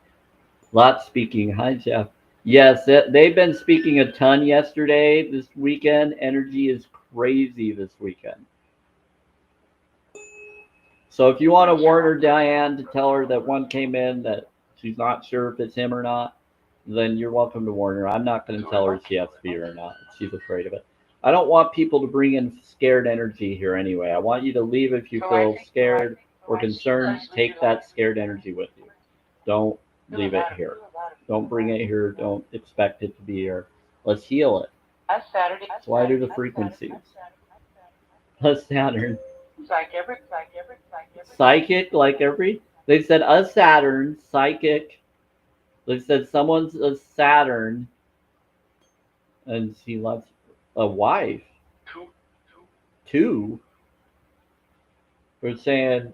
Lot speaking. Hi, Jeff. Yes, they've been speaking a ton yesterday. This weekend, energy is crazy this weekend. So if you want to warn her, Diane, to tell her that one came in that she's not sure if it's him or not, then you're welcome to warn her. I'm not going to tell her if she has fear or not. She's afraid of it. I don't want people to bring in scared energy here anyway. I want you to leave if you feel scared or concerned. Take that scared energy with you. Don't leave it here. Don't bring it here. Don't expect it to be here. Let's heal it. Why do the frequencies? Plus Saturn. Psychic, like every. They said a Saturn, psychic. They said someone's a Saturn, and she loves a wife. Two. We're saying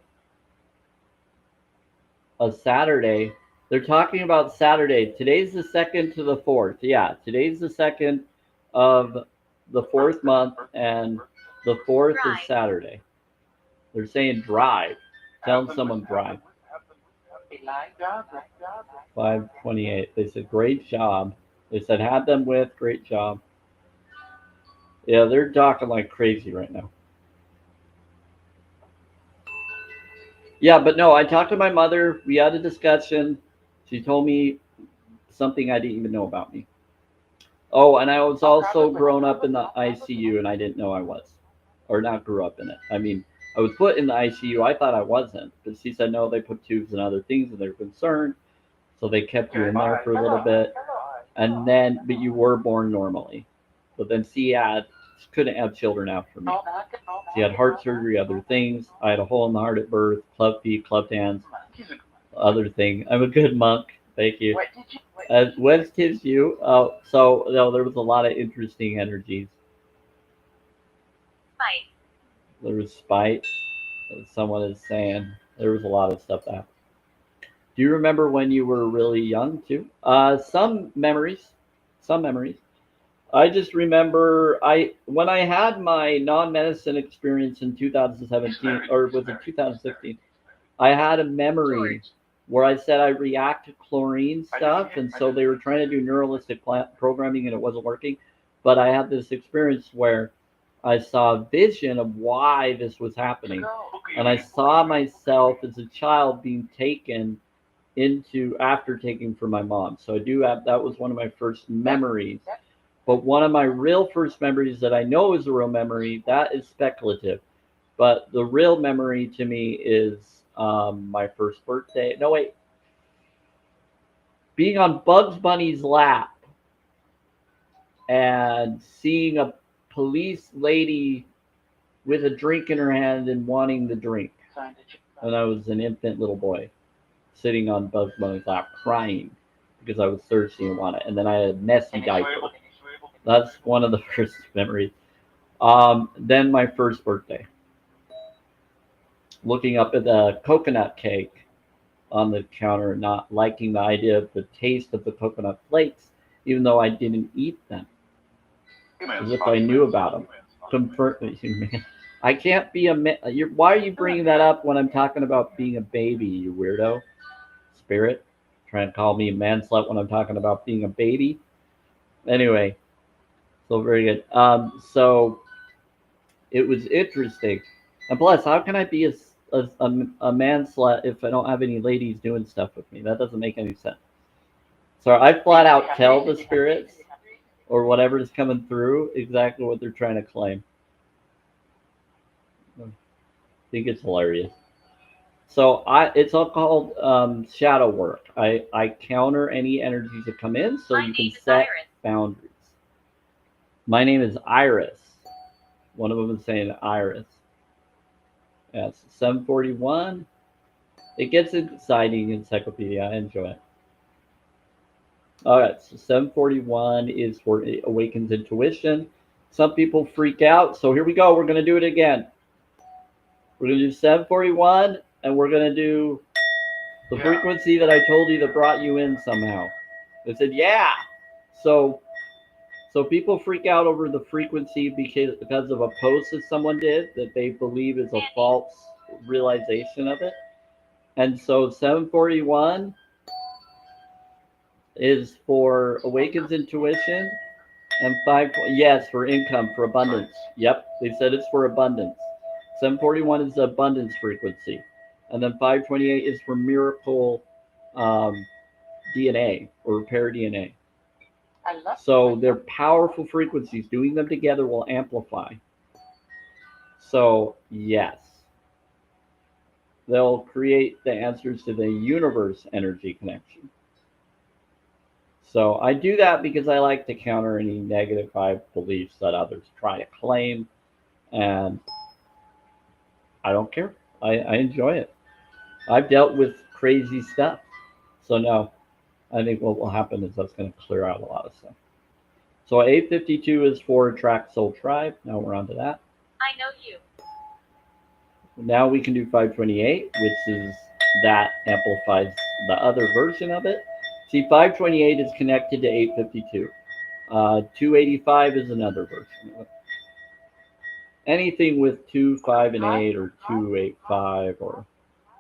a Saturday. They're talking about Saturday. Today's the 2nd to the 4th. Yeah, today's the 2nd of the 4th month, and the 4th is Saturday. They're saying drive. Telling someone drive. 528. They said great job. They said had them with great job. Yeah, they're talking like crazy right now. Yeah, but no, I talked to my mother. We had a discussion. She told me something I didn't even know about me. Oh, and I was also grown up in the ICU, and I didn't know I was, or not grew up in it. I mean, I was put in the ICU. I thought I wasn't, but she said no. They put tubes and other things, and they're concerned. So they kept you in there for a little bit, and then but you were born normally. But then C had couldn't have children after me. She had heart surgery, other things. I had a hole in the heart at birth, club feet, clubbed hands, other thing. I'm a good monk. Thank you. When's kids you? Oh, so no, there was a lot of interesting energies. Spite. There was spite. As someone is saying there was a lot of stuff that happened. Do you remember when you were really young too? Some memories. Some memories. I just remember I when I had my non-medicine experience in 2017 or was it 2016? I had a memory where I said I react to chlorine stuff, and so they were trying to do neuralistic programming and it wasn't working. But I had this experience where I saw a vision of why this was happening, and I saw myself as a child being taken into after taking from my mom. So I do have that was one of my first memories. But one of my real first memories that I know is a real memory that is speculative. But the real memory to me is my first birthday. No wait, being on Bugs Bunny's lap and seeing a police lady with a drink in her hand and wanting the drink. And I was an infant little boy sitting on Bugs Bunny's lap crying because I was thirsty and wanted it. And then I had a messy diaper. That's one of the first memories. Then my first birthday. Looking up at the coconut cake on the counter, not liking the idea of the taste of the coconut flakes, even though I didn't eat them, as if I knew about them. I can't be a man. Why are you bringing that up when I'm talking about being a baby, you weirdo? Spirit, trying to call me a man slut when I'm talking about being a baby. Anyway, so very good. So it was interesting. And plus, how can I be a man slut if I don't have any ladies doing stuff with me? That doesn't make any sense. So I flat out tell the spirits or whatever is coming through exactly what they're trying to claim. I think it's hilarious. So it's all called shadow work. I counter any energies that come in so you can set boundaries. My name is Iris. One of them is saying Iris. Yes, 741. It gets exciting encyclopedia. I enjoy it. All right, so 741 is for awakens intuition. Some people freak out, so here we go. We're going to do it again. We're going to do 741, and we're going to do the frequency that I told you that brought you in somehow. They said, yeah. So people freak out over the frequency because of a post that someone did that they believe is a false realization of it. And so 741 is for awakens intuition, and 5 yes for income for abundance. Yep, they said it's for abundance. 741 is the abundance frequency, and then 528 is for miracle um, DNA or repair DNA. So they're powerful frequencies. Doing them together will amplify. So yes, they'll create the answers to the universe energy connection. So I do that because I like to counter any negative vibe beliefs that others try to claim, and I don't care. I enjoy it. I've dealt with crazy stuff, so no, I think what will happen is that's going to clear out a lot of stuff. So 852 is for attract soul tribe. Now we're on to that. I know you. Now we can do 528, which is that amplifies the other version of it. See, 528 is connected to 852. 285 is another version of it. Anything with 2, 5, and 8, or 285, or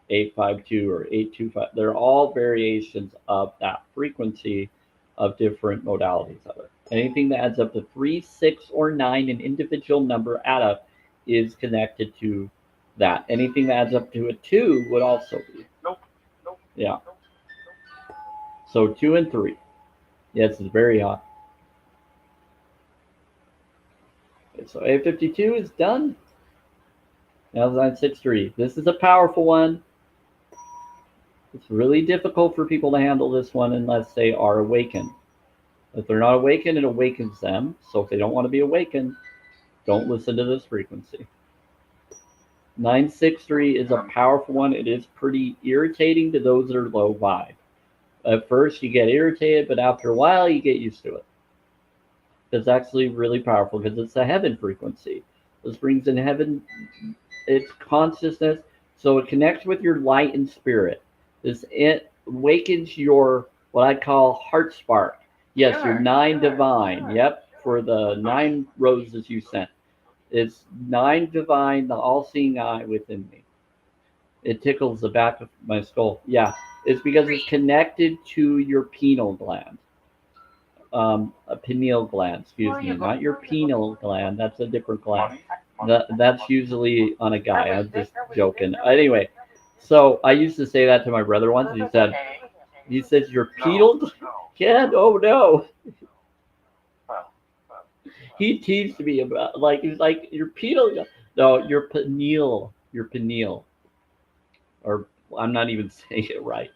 852, or 825, they're all variations of that frequency of different modalities of it. Anything that adds up to 3, 6, or 9, an individual number add up, is connected to that. Anything that adds up to a 2 would also be. Yeah. So 2 and 3. Yes, it's very hot. Okay, so 852 is done. Now 963. This is a powerful one. It's really difficult for people to handle this one unless they are awakened. If they're not awakened, it awakens them. So if they don't want to be awakened, don't listen to this frequency. 963 is a powerful one. It is pretty irritating to those that are low vibe. At first, you get irritated, but after a while, you get used to it. It's actually really powerful because it's a heaven frequency. This brings in heaven, its consciousness, so it connects with your light and spirit. This it awakens your what I call heart spark. Yes, your nine divine. Yep, for the 9 roses you sent. It's 9 divine, the all-seeing eye within me. It tickles the back of my skull. Yeah, it's because it's connected to your pineal gland. A pineal gland, excuse me, not your pineal gland. That's a different gland. That's usually on a guy. I'm just joking. Anyway, so I used to say that to my brother once. He says, your pineal gland? Yeah, oh no. He teased me about he's like your pineal. No, your pineal, or I'm not even saying it right.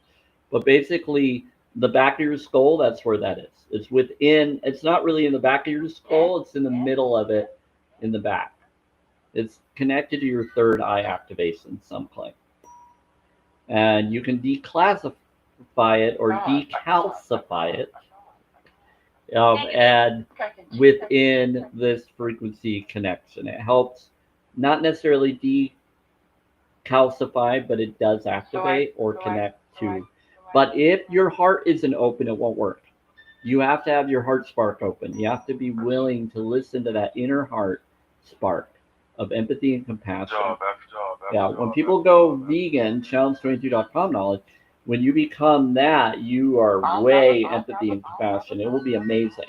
But basically, the back of your skull, that's where that is. It's within, it's not really in the back of your skull, it's in the middle of it in the back. It's connected to your third eye activation, some claim. And you can declassify it or decalcify it, and within this frequency connection. It helps not necessarily decalcify, but it does activate or connect to. But if your heart isn't open, it won't work. You have to have your heart spark open. You have to be willing to listen to that inner heart spark of empathy and compassion. Yeah, when people go vegan, challenge22.com knowledge, when you become that, you are way empathy and compassion. It will be amazing.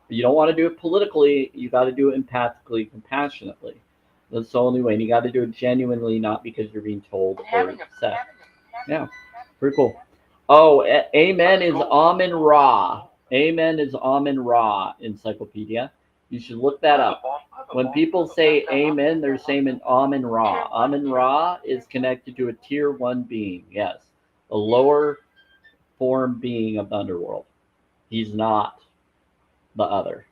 But you don't want to do it politically. You got to do it empathically, compassionately. That's the only way. And you got to do it genuinely, not because you're being told or said. Yeah, pretty cool. Oh, Amen is Amen Ra. Amen is Amen Ra encyclopedia. You should look that up. When people say Amen, they're saying Amen Ra. Amen Ra is connected to a tier 1 being. Yes, a lower form being of the underworld. He's not the other.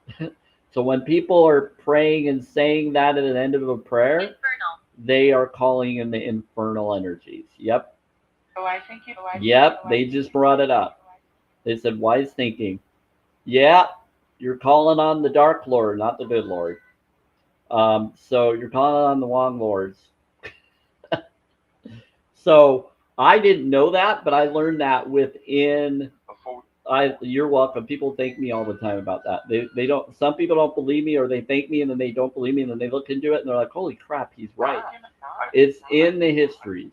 So when people are praying and saying that at the end of a prayer, they are calling in the infernal energies. Yep. Yep, they just brought it up. They said wise thinking. Yeah, you're calling on the dark lord, not the good lord. So you're calling on the wrong lords. So I didn't know that, but I learned that within. You're welcome. People thank me all the time about that. They don't. Some people don't believe me, or they thank me and then they don't believe me, and then they look into it and they're like, "Holy crap, he's right." It's in the histories.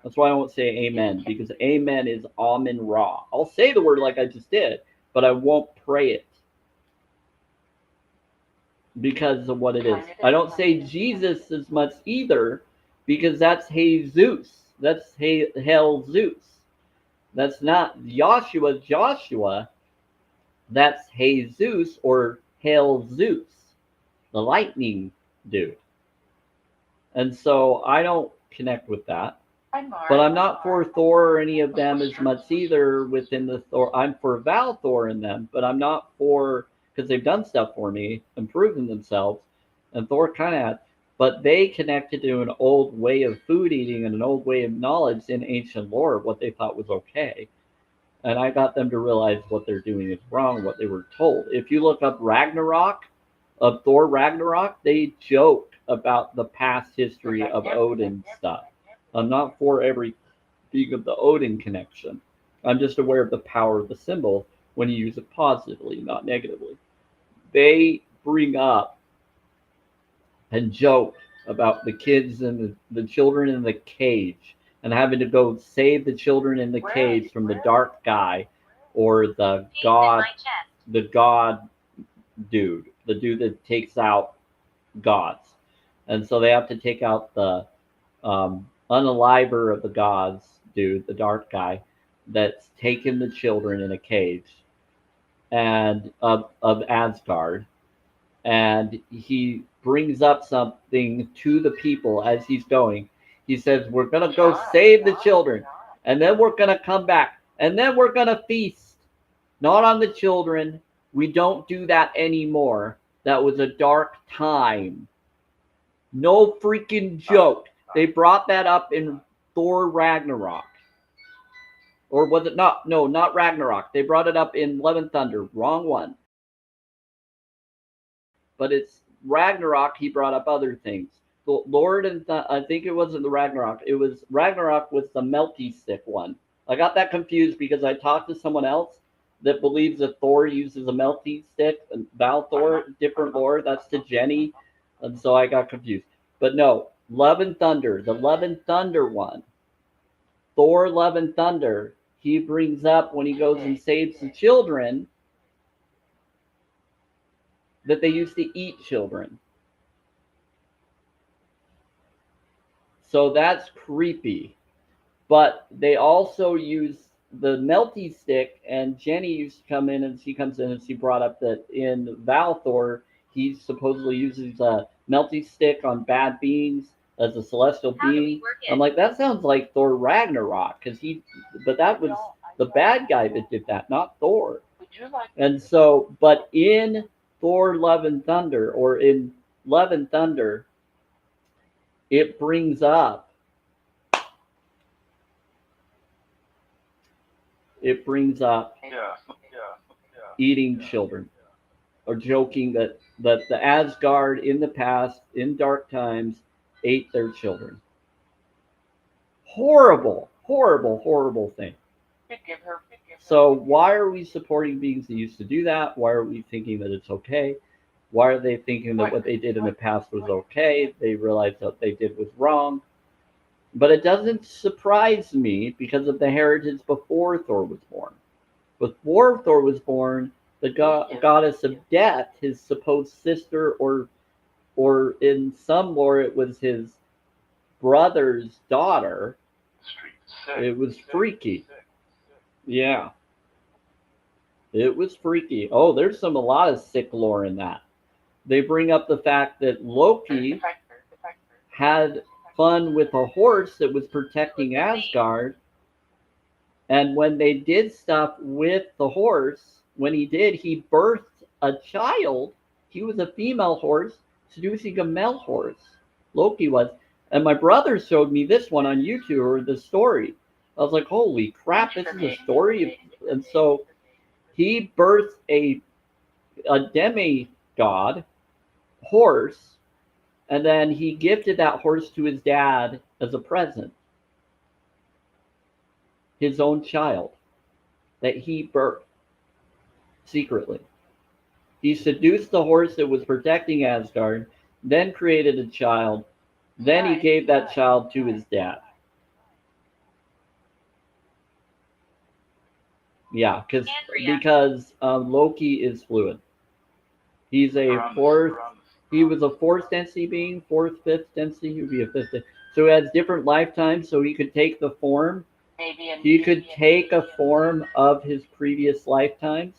That's why I won't say amen, because amen is Amen Ra. I'll say the word like I just did, but I won't pray it because of what it is. I don't say Jesus as much either, because that's Jesus. That's Hail Zeus. That's not Joshua. That's Jesus or Hail Zeus, the lightning dude. And so I don't connect with that. But I'm not for Thor or any of them as much either within the Thor. I'm for Val Thor in them, but I'm not for, because they've done stuff for me and proven themselves. And Thor kind of had, but they connected to an old way of food eating and an old way of knowledge in ancient lore of what they thought was okay. And I got them to realize what they're doing is wrong, what they were told. If you look up Ragnarok, of Thor Ragnarok, they joke about the past history of Odin stuff. I'm not for every being of the Odin connection. I'm just aware of the power of the symbol when you use it positively, not negatively. They bring up and joke about the kids and the children in the cage and having to go save the children in the cage from the dark guy or the god dude, the dude that takes out gods. And so they have to take out the unaliver of the gods dude, the dark guy, that's taken the children in a cage and of Asgard. And he brings up something to the people as he's going. He says, "We're gonna go save the children." And then we're going to come back. And then we're going to feast. Not on the children. We don't do that anymore. That was a dark time. No freaking joke. They brought that up in Thor Ragnarok. Or was it not? No, not Ragnarok. They brought it up in Love and Thunder. Wrong one. But it's Ragnarok. He brought up other things. The Lord and I think it wasn't the Ragnarok. It was Ragnarok with the melty stick one. I got that confused because I talked to someone else that believes that Thor uses a melty stick and Val Thor, different lore. That's to Jenny, and so I got confused. But no, Love and Thunder, the Love and Thunder one. Thor, Love and Thunder. He brings up when he goes and saves the children that they used to eat children. So that's creepy. But they also use the melty stick, and Jenny used to come in, and she comes in and she brought up that in Valthor, he supposedly uses a melty stick on bad beings as a celestial being. I'm like, that sounds like Thor Ragnarok, but that was the bad guy that did that, not Thor. And so, but in Thor Love and Thunder, or in Love and Thunder, it brings up eating children, or joking that the Asgard in the past, in dark times, ate their children. Horrible, horrible, horrible thing. So why are we supporting beings that used to do that? Why are we thinking that it's okay? Why are they thinking that what they did in the past was okay? They realized what they did was wrong. But it doesn't surprise me because of the heritage before Thor was born. Before Thor was born, the goddess of death, his supposed sister, or in some lore it was his brother's daughter. It was freaky. Yeah. It was freaky. Oh, there's a lot of sick lore in that. They bring up the fact that Loki had fun with a horse that was protecting Asgard. And when they did stuff with the horse, when he birthed a child. He was a female horse seducing a male horse. Loki was. And my brother showed me this one on YouTube, or the story. I was like, holy crap, this is a story. And so he birthed a demigod horse, and then he gifted that horse to his dad as a present. His own child that he birthed secretly. He seduced the horse that was protecting Asgard, then created a child, then he gave that child to his dad. Yeah, because Loki is fluid. He's a fourth. He was a fourth density being, fourth, fifth density. He would be a fifth. So he has different lifetimes. So he could take the form. He could take a form of his previous lifetimes,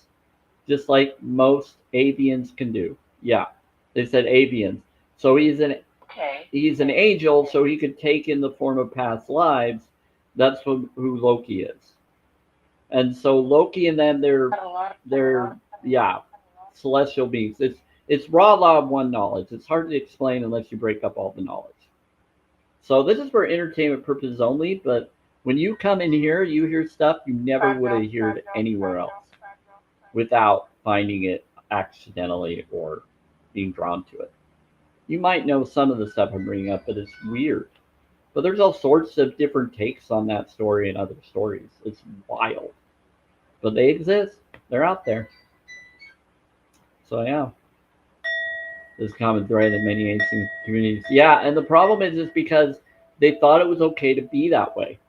just like most avians can do. Yeah, they said avians. So he's an angel. So he could take in the form of past lives. That's who Loki is. And so Loki and them, they're celestial beings. It's raw law of one knowledge. It's hard to explain unless you break up all the knowledge. So this is for entertainment purposes only, but when you come in here, you hear stuff you never would have heard anywhere else without finding it accidentally or being drawn to it. You might know some of the stuff I'm bringing up, but it's weird. But there's all sorts of different takes on that story and other stories. It's wild. But they exist. They're out there. So yeah. This common thread in many ancient communities. Yeah, and the problem is because they thought it was okay to be that way.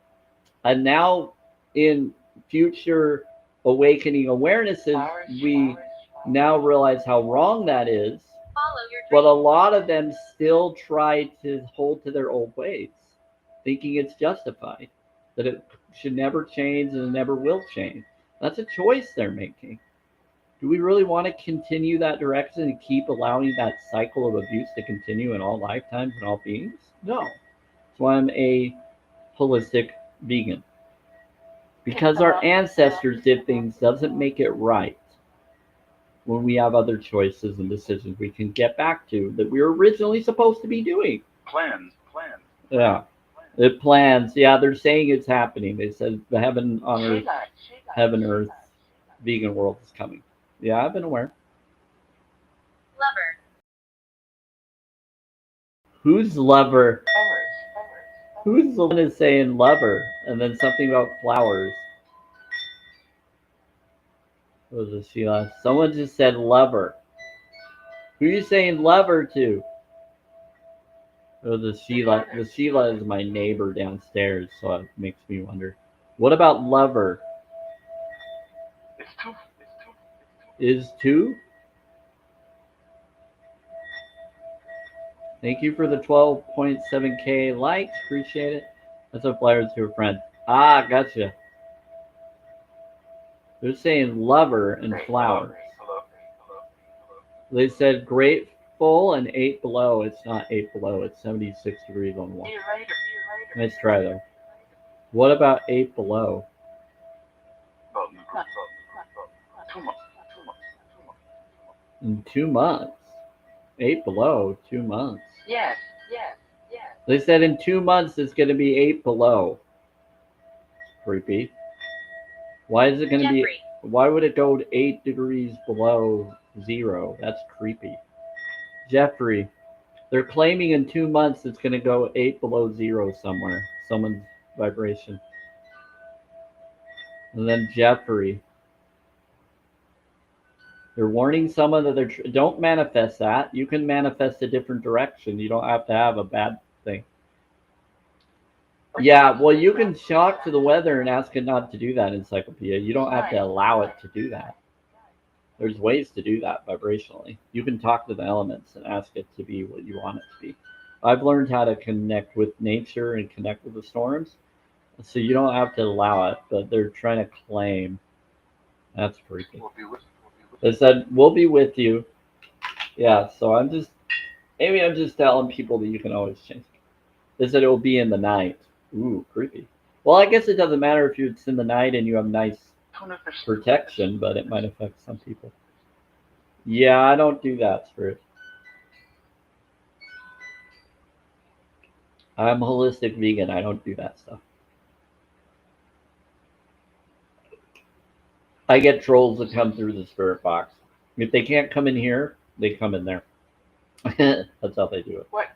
And now in future awakening awarenesses, we now realize how wrong that is. But a lot of them still try to hold to their old ways, thinking it's justified, that it should never change and it never will change. That's a choice they're making. Do we really want to continue that direction and keep allowing that cycle of abuse to continue in all lifetimes and all beings? No. That's why I'm a holistic vegan. Because our ancestors did things doesn't make it right. When we have other choices and decisions we can get back to that we were originally supposed to be doing. Plans. Yeah. It plans. Yeah, they're saying it's happening. They said the heaven, earth, vegan world is coming. Yeah, I've been aware. Lover. Who's lover? Who's the one is saying lover? And then something about flowers. What was it, Sheila? Someone just said lover. Who are you saying lover to? Oh, the Sheila. The Sheila is my neighbor downstairs, so it makes me wonder. What about lover? It's two. Is two? Thank you for the 12.7K likes. Appreciate it. That's what flyers to a friend. Ah, gotcha. They're saying lover and flowers. They said grateful and 8 below. It's not 8 below. It's 76 degrees on the wall. Nice try, though. What about 8 below? In 2 months. 8 below, 2 months. Yes. They said in 2 months it's going to be 8 below. Creepy. Why is it going to be? Why would it go to 8 degrees below zero? That's creepy. Jeffrey, they're claiming in 2 months it's going to go 8 below zero somewhere. Someone's vibration. And then Jeffrey, they're warning someone that don't manifest that. You can manifest a different direction. You don't have to have a bad thing. Yeah, well, you can talk to the weather and ask it not to do that, Encyclopedia. You don't have to allow it to do that. There's ways to do that vibrationally. You can talk to the elements and ask it to be what you want it to be. I've learned how to connect with nature and connect with the storms, so you don't have to allow it, but they're trying to claim. That's freaky. They said, we'll be with you. Yeah, so I'm just telling people that you can always change. They said it will be in the night. Ooh, creepy. Well, I guess it doesn't matter if it's in the night and you have nice protection, but it might affect some people. Yeah, I don't do that, Spirit. I'm holistic vegan. I don't do that stuff. I get trolls that come through the spirit box. If they can't come in here, they come in there. That's how they do it. What?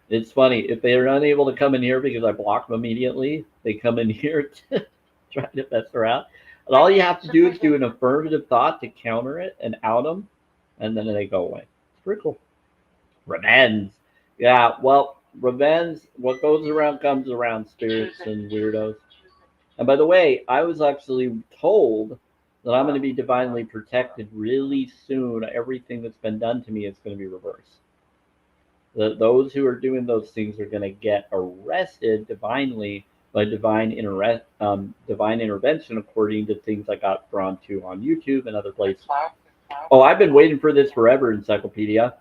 It's funny. If they are unable to come in here because I block them immediately, they come in here to try to mess around. And all you have to do is do an affirmative thought to counter it and out them, and then they go away. It's pretty cool. Revenge. Yeah, well, revenge, what goes around comes around, spirits and weirdos. And by the way, I was actually told that I'm going to be divinely protected really soon. Everything that's been done to me is going to be reversed. Those who are doing those things are going to get arrested divinely by divine intervention, according to things I got drawn to on YouTube and other places. Oh, I've been waiting for this forever, Encyclopedia.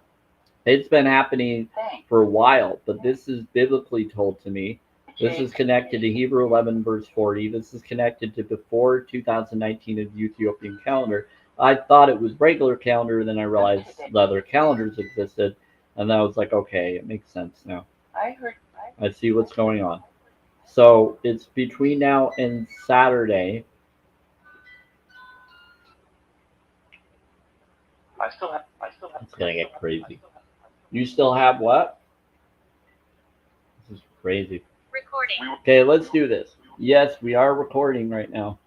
It's been happening for a while, but this is biblically told to me. This is connected to Hebrew 11, verse 40. This is connected to before 2019 of the Ethiopian calendar. I thought it was regular calendar, then I realized the other calendars existed, and then I was like, okay, it makes sense now. I see what's going on. So it's between now and Saturday. It's gonna get crazy. You still have what? This is crazy. Recording. Okay, let's do this. Yes, we are recording right now.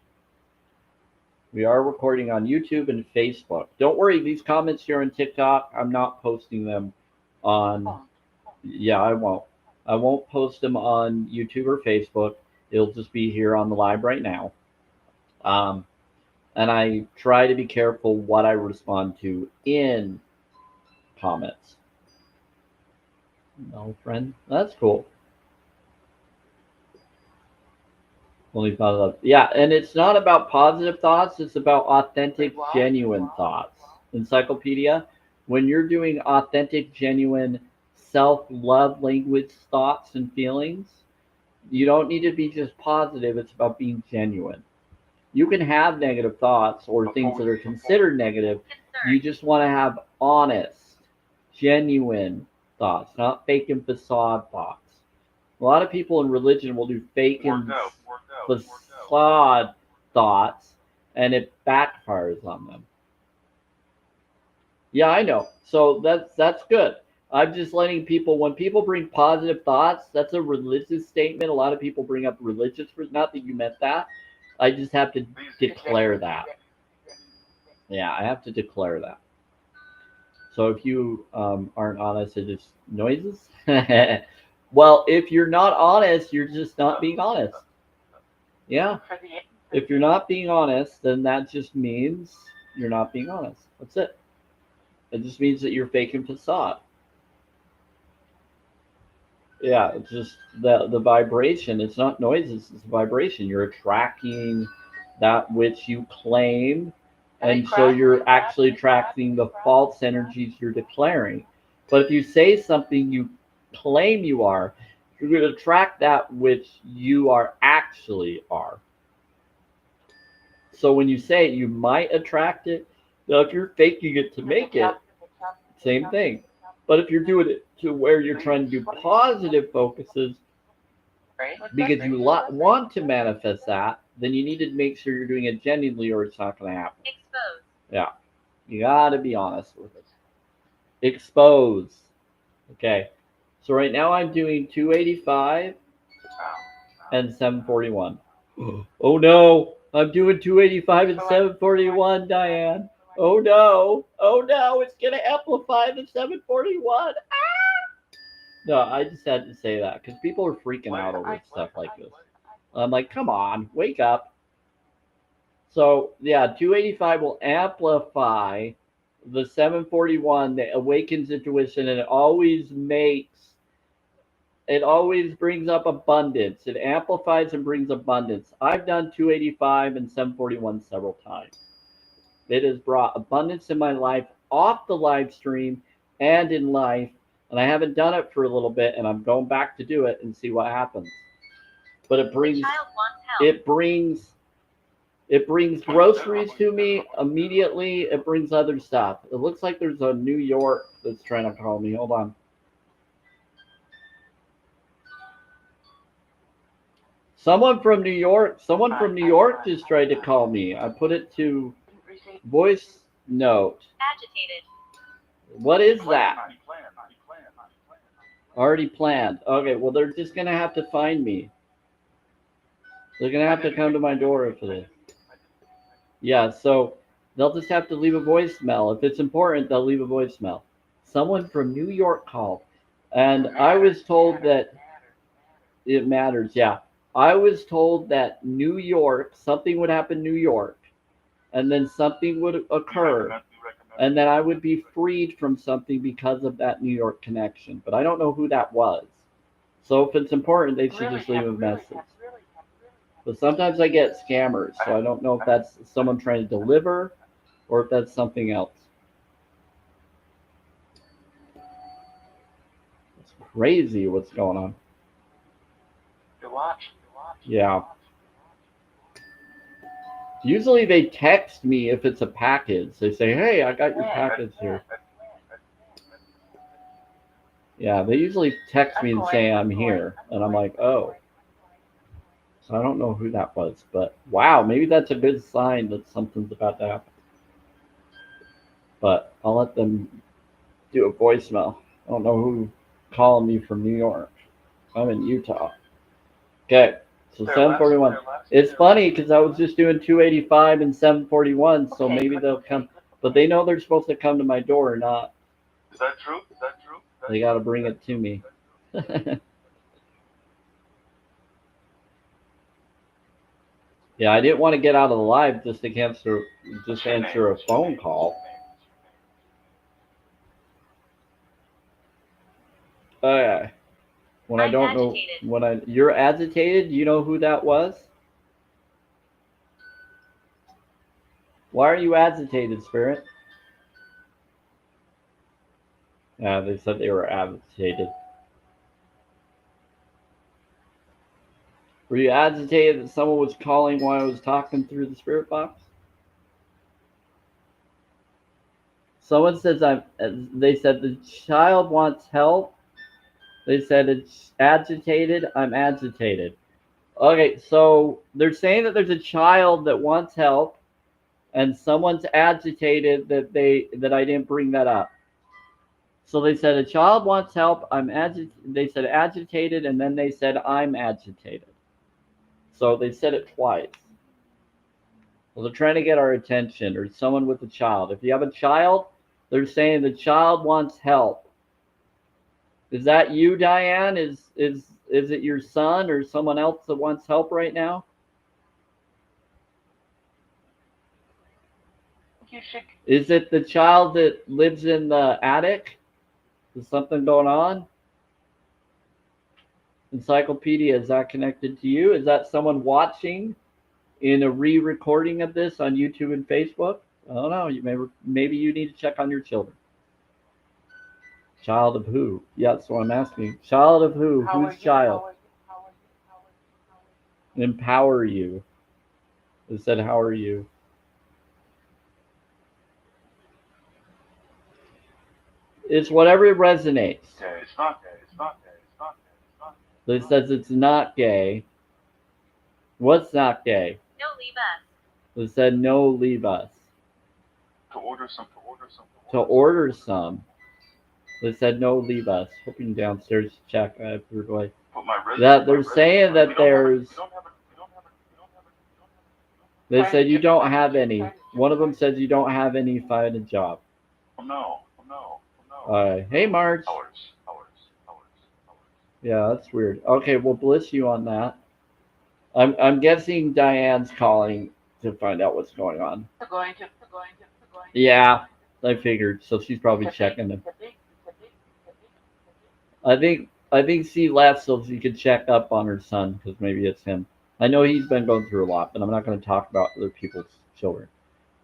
We are recording on YouTube and Facebook. Don't worry, these comments here on TikTok, I'm not posting them on. Yeah, I won't. I won't post them on YouTube or Facebook. It'll just be here on the live right now. And I try to be careful what I respond to in comments. No, friend. That's cool. Only positive. Yeah, and it's not about positive thoughts. It's about authentic, genuine thoughts. Encyclopedia, when you're doing authentic, genuine, self-love language thoughts and feelings, You don't need to be just positive. It's about being genuine. You can have negative thoughts or things that are considered negative. You just want to have honest, genuine thoughts, not fake and facade thoughts. A lot of people in religion will do fake and facade thoughts, and it backfires on them. Yeah, I know. So that's good. I'm just letting people when people bring positive thoughts, that's a religious statement. A lot of people bring up religious for not that you meant that. I just have to declare that. Yeah, I have to declare that. So if you aren't honest, it just noises. Well, if you're not honest, you're just not being honest. Yeah. If you're not being honest, then that just means you're not being honest. That's it. It just means that you're faking facade. Yeah, it's just the vibration. It's not noises. It's vibration. You're attracting that which you claim, and so you're actually attracting the false energies you're declaring. But if you say something you claim you are, you're going to attract that which you are actually are. So when you say it, you might attract it. Now, if you're faking it to make it, same thing. But if you're doing it to where you're trying to do positive focuses because you want to manifest that, then you need to make sure you're doing it genuinely or it's not going to happen. Expose. Yeah. You got to be honest with it. Expose. Okay. So right now I'm doing 285 and 741. Oh no. I'm doing 285 and 741, Diane. Oh no. Oh no. It's going to amplify the 741. No, I just had to say that because people are freaking out over stuff like this. I'm like, come on, wake up. So yeah, 285 will amplify the 741 that awakens intuition, and it always brings up abundance. It amplifies and brings abundance. I've done 285 and 741 several times. It has brought abundance in my life off the live stream and in life, and I haven't done it for a little bit, and I'm going back to do it and see what happens. But it brings it brings groceries to me immediately. It brings other stuff. It looks like there's a New York that's trying to call me. Hold on. Someone from New York just tried to call me. I put it to voice note. Agitated. What is that? Already planned. Okay, well they're just gonna have to find me. They're gonna have to come to my door if it is. Yeah, so they'll just have to leave a voicemail. If it's important, they'll leave a voicemail. Someone from New York called, and I was told that it matters. Yeah, I was told that New York, something would happen in New York, and then something would occur, and then I would be freed from something because of that New York connection. But I don't know who that was. So if it's important, they should just leave a message. But sometimes I get scammers, so I don't know if that's someone trying to deliver or if that's something else. It's crazy what's going on. Yeah. Usually they text me if it's a package. They say, "Hey, I got your package here." Yeah, they usually text me and say I'm here, and I'm like, "Oh." So I don't know who that was, but wow, maybe that's a good sign that something's about to happen. But I'll let them do a voicemail. I don't know who calling me from New York. I'm in Utah. Okay, so 741. It's funny because I was just doing 285 and 741, so maybe they'll come. But they know they're supposed to come to my door or not. Is that true? Is that true? They got to bring it to me. Yeah, I didn't want to get out of the live just to answer a phone call. Okay. When I don't know when you're agitated, you know who that was? Why are you agitated, Spirit? Yeah, they said they were agitated. Were you agitated that someone was calling while I was talking through the spirit box? Someone says they said the child wants help. They said it's agitated. I'm agitated. Okay, so they're saying that there's a child that wants help, and someone's agitated that I didn't bring that up. So they said a child wants help. They said agitated, and then they said I'm agitated. So they said it twice. Well, they're trying to get our attention, or someone with a child. If you have a child, they're saying the child wants help. Is that you, Diane? Is it your son or someone else that wants help right now? Is it the child that lives in the attic? Is something going on? Encyclopedia, is that connected to you? Is that someone watching in a re-recording of this on YouTube and Facebook? I don't know. Maybe you need to check on your children. Child of who? Yeah, that's what I'm asking. Child of who? Whose child? Empower you. It said, how are you? It's whatever resonates. Okay, it's not gay. It's not gay. It's not gay. It's not gay. It says it's not gay. What's not gay? No, leave us. It said no, leave us. To order some. To order some. To order some. They said no, leave us. Hoping downstairs to check. They're saying that there's. They said you don't have any. One of them says you don't have any. Find a job. Oh no. Hey, Marge. Hours. Yeah, that's weird. Okay, well, bless you on that. I'm guessing Diane's calling to find out what's going on. Yeah, I figured. So she's probably checking them. I think she left so she could check up on her son because maybe it's him. I know he's been going through a lot, but I'm not going to talk about other people's children.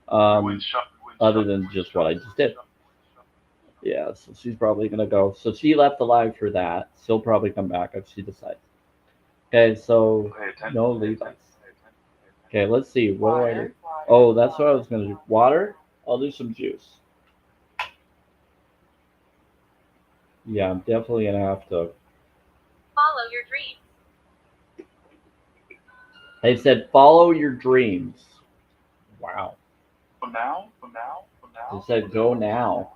Other than just what I just did. Yeah, so she's probably going to go. So she left the live for that. She'll probably come back if she decides. Okay, so no, leave us. Okay, let's see. What do I do? Oh, that's what I was going to do. Water? I'll do some juice. Yeah, I'm definitely going to have to. Follow your dreams. They said follow your dreams. Wow. From now. They said go now.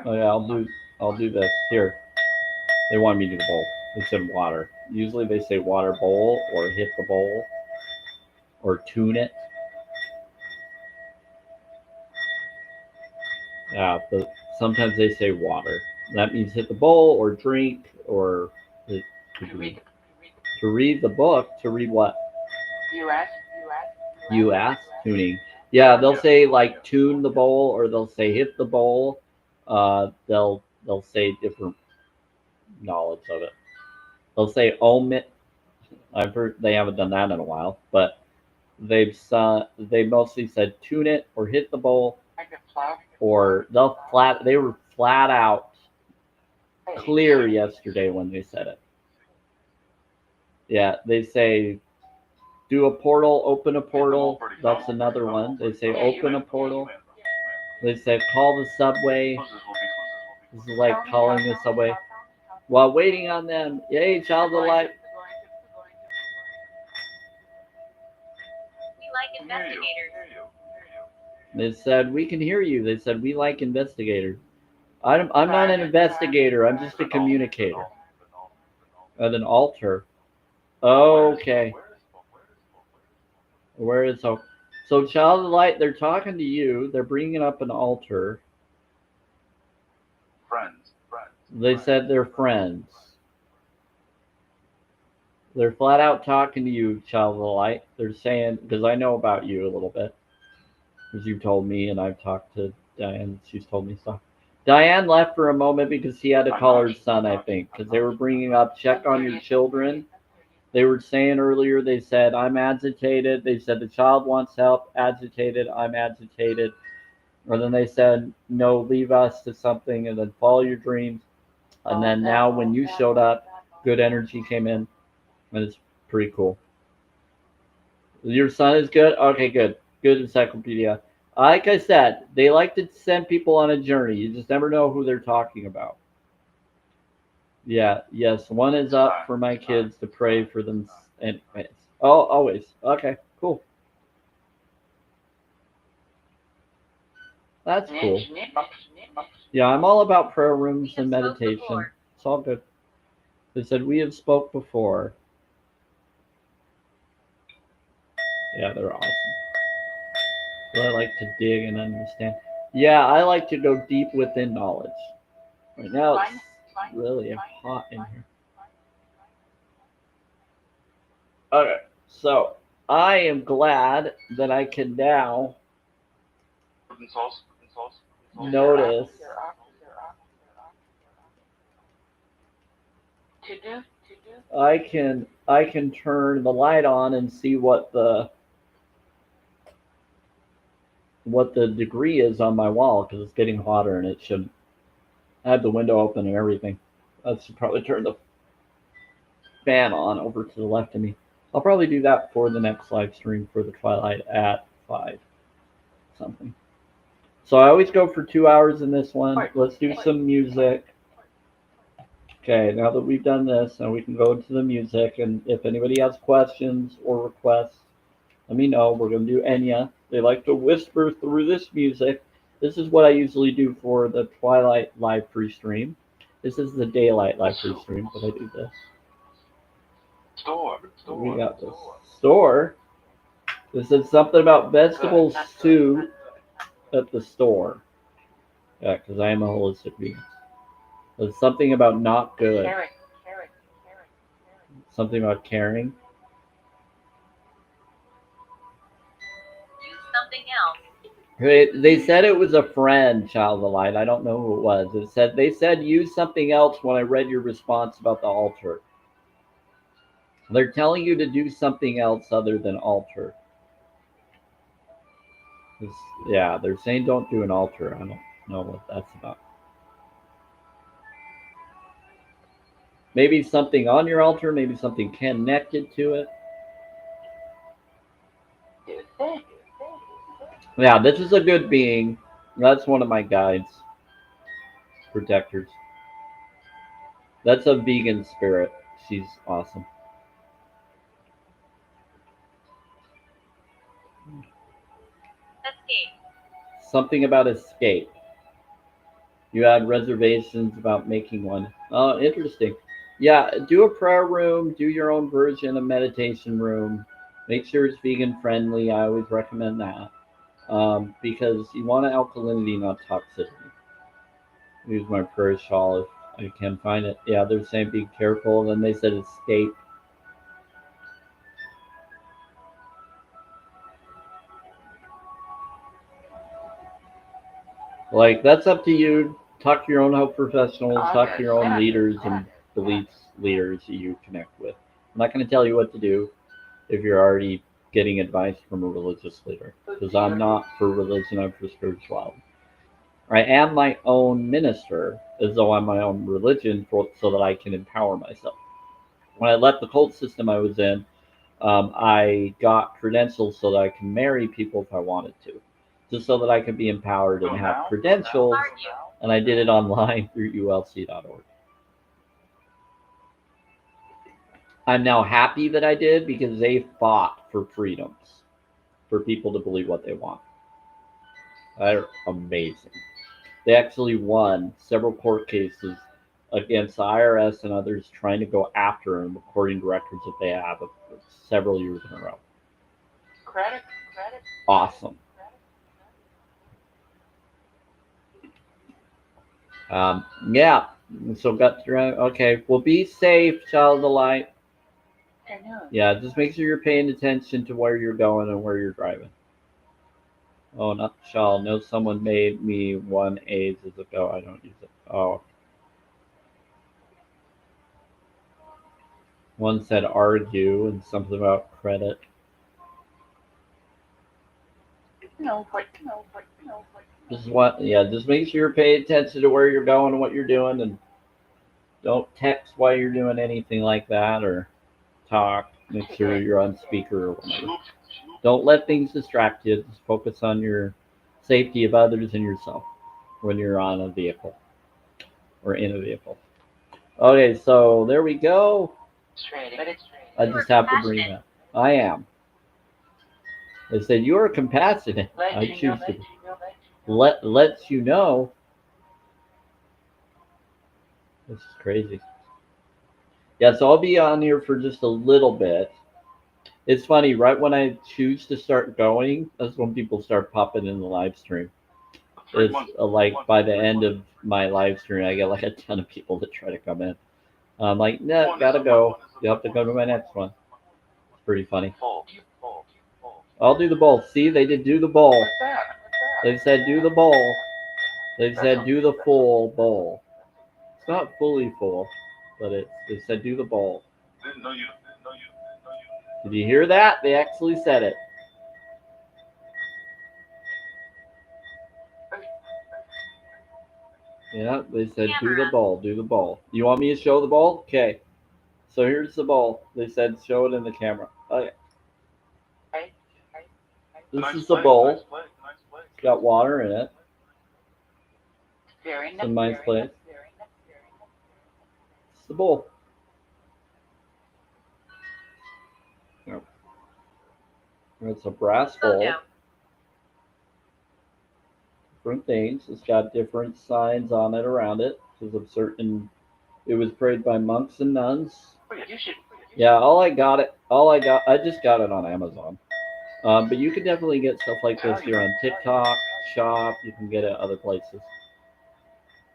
Oh yeah, I'll do this. Here. They want me to do the bowl. They said water. Usually they say water bowl or hit the bowl or tune it. Yeah, but sometimes they say water. That means hit the bowl or drink or to read the book. To read what? You ask? Tuning. Yeah, they'll say like tune the bowl or they'll say hit the bowl. They'll say different knowledge of it. They'll say ohm it. I've heard they haven't done that in a while, but they mostly said tune it or hit the bowl, or they were flat out clear yesterday when they said it. Yeah, they say do a portal, open a portal. That's another one. They say open a portal. They said call the subway. This is like calling the subway while waiting on them. Yay, child of light. We like investigators. They said we can hear you. They said we like investigators. I'm not an investigator. I'm just a communicator. At an altar. Okay. Where is so child of light? They're talking to you. They're bringing up an altar. Friends. They said they're friends. They're flat out talking to you, child of the light. They're saying, because I know about you a little bit, because you told me, and I've talked to Diane. She's told me stuff. Diane left for a moment because she had to call her son, I think, because they were bringing up check on your children. They were saying earlier, they said, I'm agitated. They said the child wants help, agitated, I'm agitated. Or then they said, no, leave us to something, and then follow your dreams. And then now when you showed up, good energy came in, and it's pretty cool. Your son is good? Okay, good. Good encyclopedia. Like I said, they like to send people on a journey. You just never know who they're talking about. Yeah, yes. One is up for my kids to pray for them. Anyways. Oh, always. Okay, cool. That's cool. Yeah, I'm all about prayer rooms and meditation. It's all good. They said we have spoke before. Yeah, they're awesome. So I like to dig and understand. Yeah, I like to go deep within knowledge. Right now it's really hot in here. Okay, so I am glad that I can now notice I can turn the light on and see what the degree is on my wall because it's getting hotter and it should. I have the window open and everything. I should probably turn the fan on over to the left of me. I'll probably do that for the next live stream for the Twilight at 5 something. So I always go for 2 hours in this one. Let's do some music. Okay, now that we've done this, now we can go into the music. And if anybody has questions or requests, let me know. We're going to do Enya. They like to whisper through this music. This is what I usually do for the Twilight live free stream. This is the Daylight live free stream, but I do this. We got the store. This is something about vegetable stew at the store. Yeah, because I am a holistic vegan. There's something about not good. Something about caring. Use something else. They said it was a friend, Child of the Light. I don't know who it was. They said use something else when I read your response about the altar. They're telling you to do something else other than altar. Yeah, they're saying don't do an altar. I don't know what that's about. Maybe something on your altar, maybe something connected to it. Yeah, this is a good being. That's one of my guides, protectors. That's a vegan spirit. She's awesome. Escape. Something about escape. You had reservations about making one. Oh, interesting. Yeah, do a prayer room, do your own version of meditation room. Make sure it's vegan friendly. I always recommend that. Because you want alkalinity, not toxicity. Use my prayer shawl if I can find it. Yeah, they're saying be careful. Then they said escape. Like, that's up to you. Talk to your own health professionals, talk to your own leaders and beliefs leaders that you connect with. I'm not going to tell you what to do if you're already getting advice from a religious leader, because I'm not for religion, I'm for spirituality. I am my own minister, as though I'm my own religion, so that I can empower myself. When I left the cult system I was in, I got credentials so that I can marry people if I wanted to, just so that I could be empowered and have credentials. And I did it online through ulc.org. I'm now happy that I did because they fought for freedoms, for people to believe what they want. They're amazing. They actually won several court cases against the IRS and others trying to go after them, according to records that they have of several years in a row. Awesome. Yeah. So got your okay. Well, be safe, child of the light. Yeah, just make sure you're paying attention to where you're going and where you're driving. Oh, not Shawl. No, someone made me one ages ago. I don't use it. Oh. One said argue and something about credit. Just what? Yeah, just make sure you're paying attention to where you're going and what you're doing, and Don't text while you're doing anything like that or talk. Make sure you're on speaker or whatever. Don't let things distract you. Just focus on your safety of others and yourself when you're on a vehicle or in a vehicle. Okay, so there we go. I just have to bring that. I am. They said you are compassionate. I choose to lets you know. This is crazy. Yeah, so I'll be on here for just a little bit. It's funny, right when I choose to start going, that's when people start popping in the live stream. It's like by the end of my live stream, I get like a ton of people that try to come in. I'm like, nah, gotta go. You have to go to my next one. It's pretty funny. I'll do the bowl. See, they did do the bowl. They said do the bowl. They said do the full bowl. It's not fully full, but they said do the bowl. Did you hear that? They actually said it. Yeah, they said do the bowl, do the bowl. You want me to show the bowl? Okay. So here's the bowl. They said show it in the camera. Okay. This is the bowl. It's got water in it. It's a nice place. It's the bowl. Yep. It's a brass bowl. Different things. It's got different signs on it around it because of certain. It was prayed by monks and nuns. Yeah, I just got it on Amazon. But you can definitely get stuff like this here on TikTok, Shop. You can get it other places.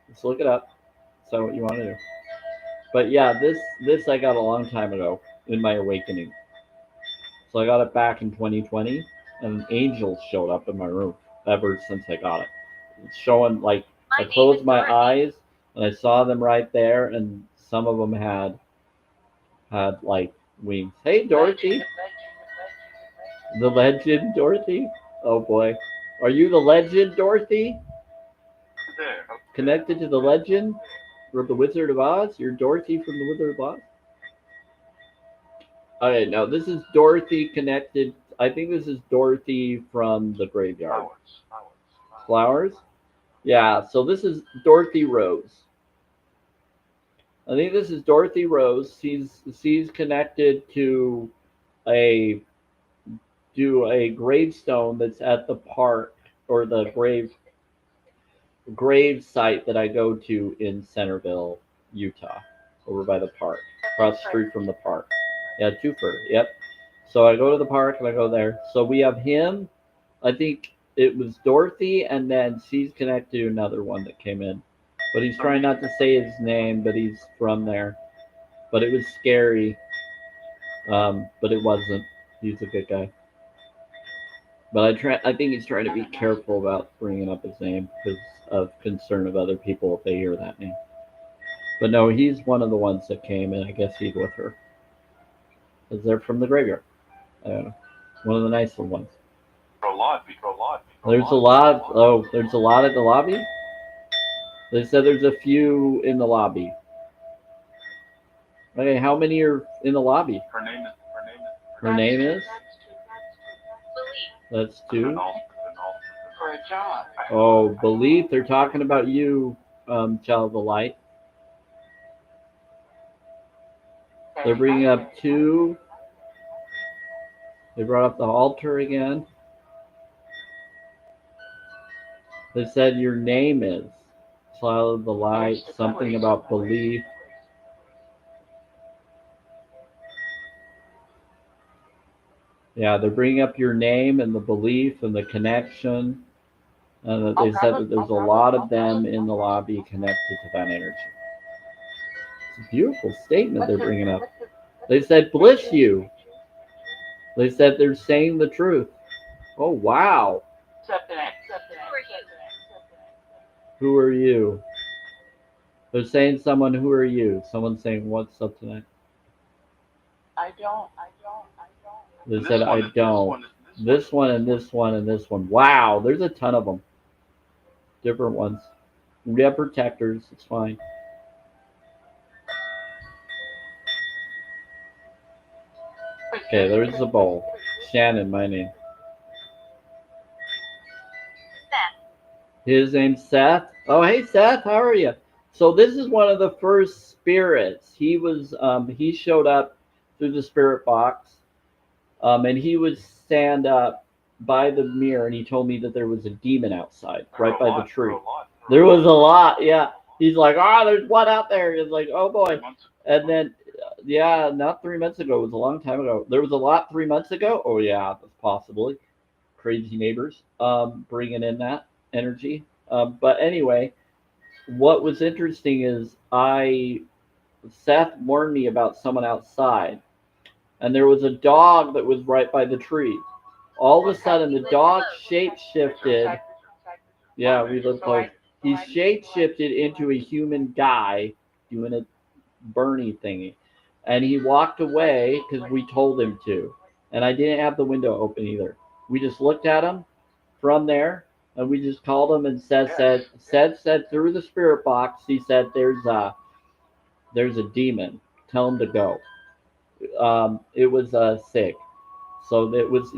Just look it up. So what you want to do. But yeah, this I got a long time ago in my awakening. So I got it back in 2020, and angels showed up in my room ever since I got it. It's showing like I closed my eyes and I saw them right there, and some of them had like wings. Hey, Dorothy. The legend, Dorothy? Oh boy. Are you the legend, Dorothy? Connected to the legend from the Wizard of Oz? You're Dorothy from the Wizard of Oz? Okay, no, this is Dorothy connected. I think this is Dorothy from the graveyard. Flowers? Yeah, so this is Dorothy Rose. I think this is Dorothy Rose. She's connected to a gravestone that's at the park or the grave site that I go to in Centerville, Utah, over by the park, across the street from the park. Yeah, Twofer. Yep. So I go to the park and I go there. So we have him. I think it was Dorothy, and then she's connected to another one that came in. But he's trying not to say his name, but he's from there. But it was scary. But it wasn't. He's a good guy. But I think he's trying to be careful about bringing up his name because of concern of other people if they hear that name. But no, he's one of the ones that came, and I guess he's with her. Because they're from the graveyard. I don't know. One of the nicer ones. There's a lot. Oh, there's a lot at the lobby? They said there's a few in the lobby. Okay, how many are in the lobby? Her name is? That's two. Oh, belief. They're talking about you, child of the light. They're bringing up two. They brought up the altar again. They said your name is child of the light. Something about belief. Yeah, they're bringing up your name and the belief and the connection. And they said that there's a lot of them in the lobby connected to that energy. It's a beautiful statement they're bringing up. They said, bless you. They said they're saying the truth. Oh, wow. Who are you? They're saying someone, who are you? Someone's saying, what's up tonight? I don't. They said, I don't. This one and this one and this one. Wow, there's a ton of them. Different ones. We have protectors. It's fine. Okay, there's the bowl. Shannon, my name. Seth. His name's Seth. Oh, hey Seth, how are you? So this is one of the first spirits. He showed up through the spirit box, and he would stand up by the mirror, and he told me that there was a demon outside, right by the tree. There was a lot, yeah. He's like, oh, there's one out there. It's like, oh boy. And then, yeah, not 3 months ago. It was a long time ago. There was a lot 3 months ago. Oh yeah, possibly crazy neighbors, bringing in that energy. But anyway, what was interesting is Seth warned me about someone outside, and there was a dog that was right by the tree. All of a sudden, the dog shape shifted. Yeah, we live close. He shape shifted into a human guy doing a Bernie thingy, and he walked away because we told him to. And I didn't have the window open either. We just looked at him from there, and we just called him and said through the spirit box. He said, there's a demon. Tell him to go. It was sick. So it was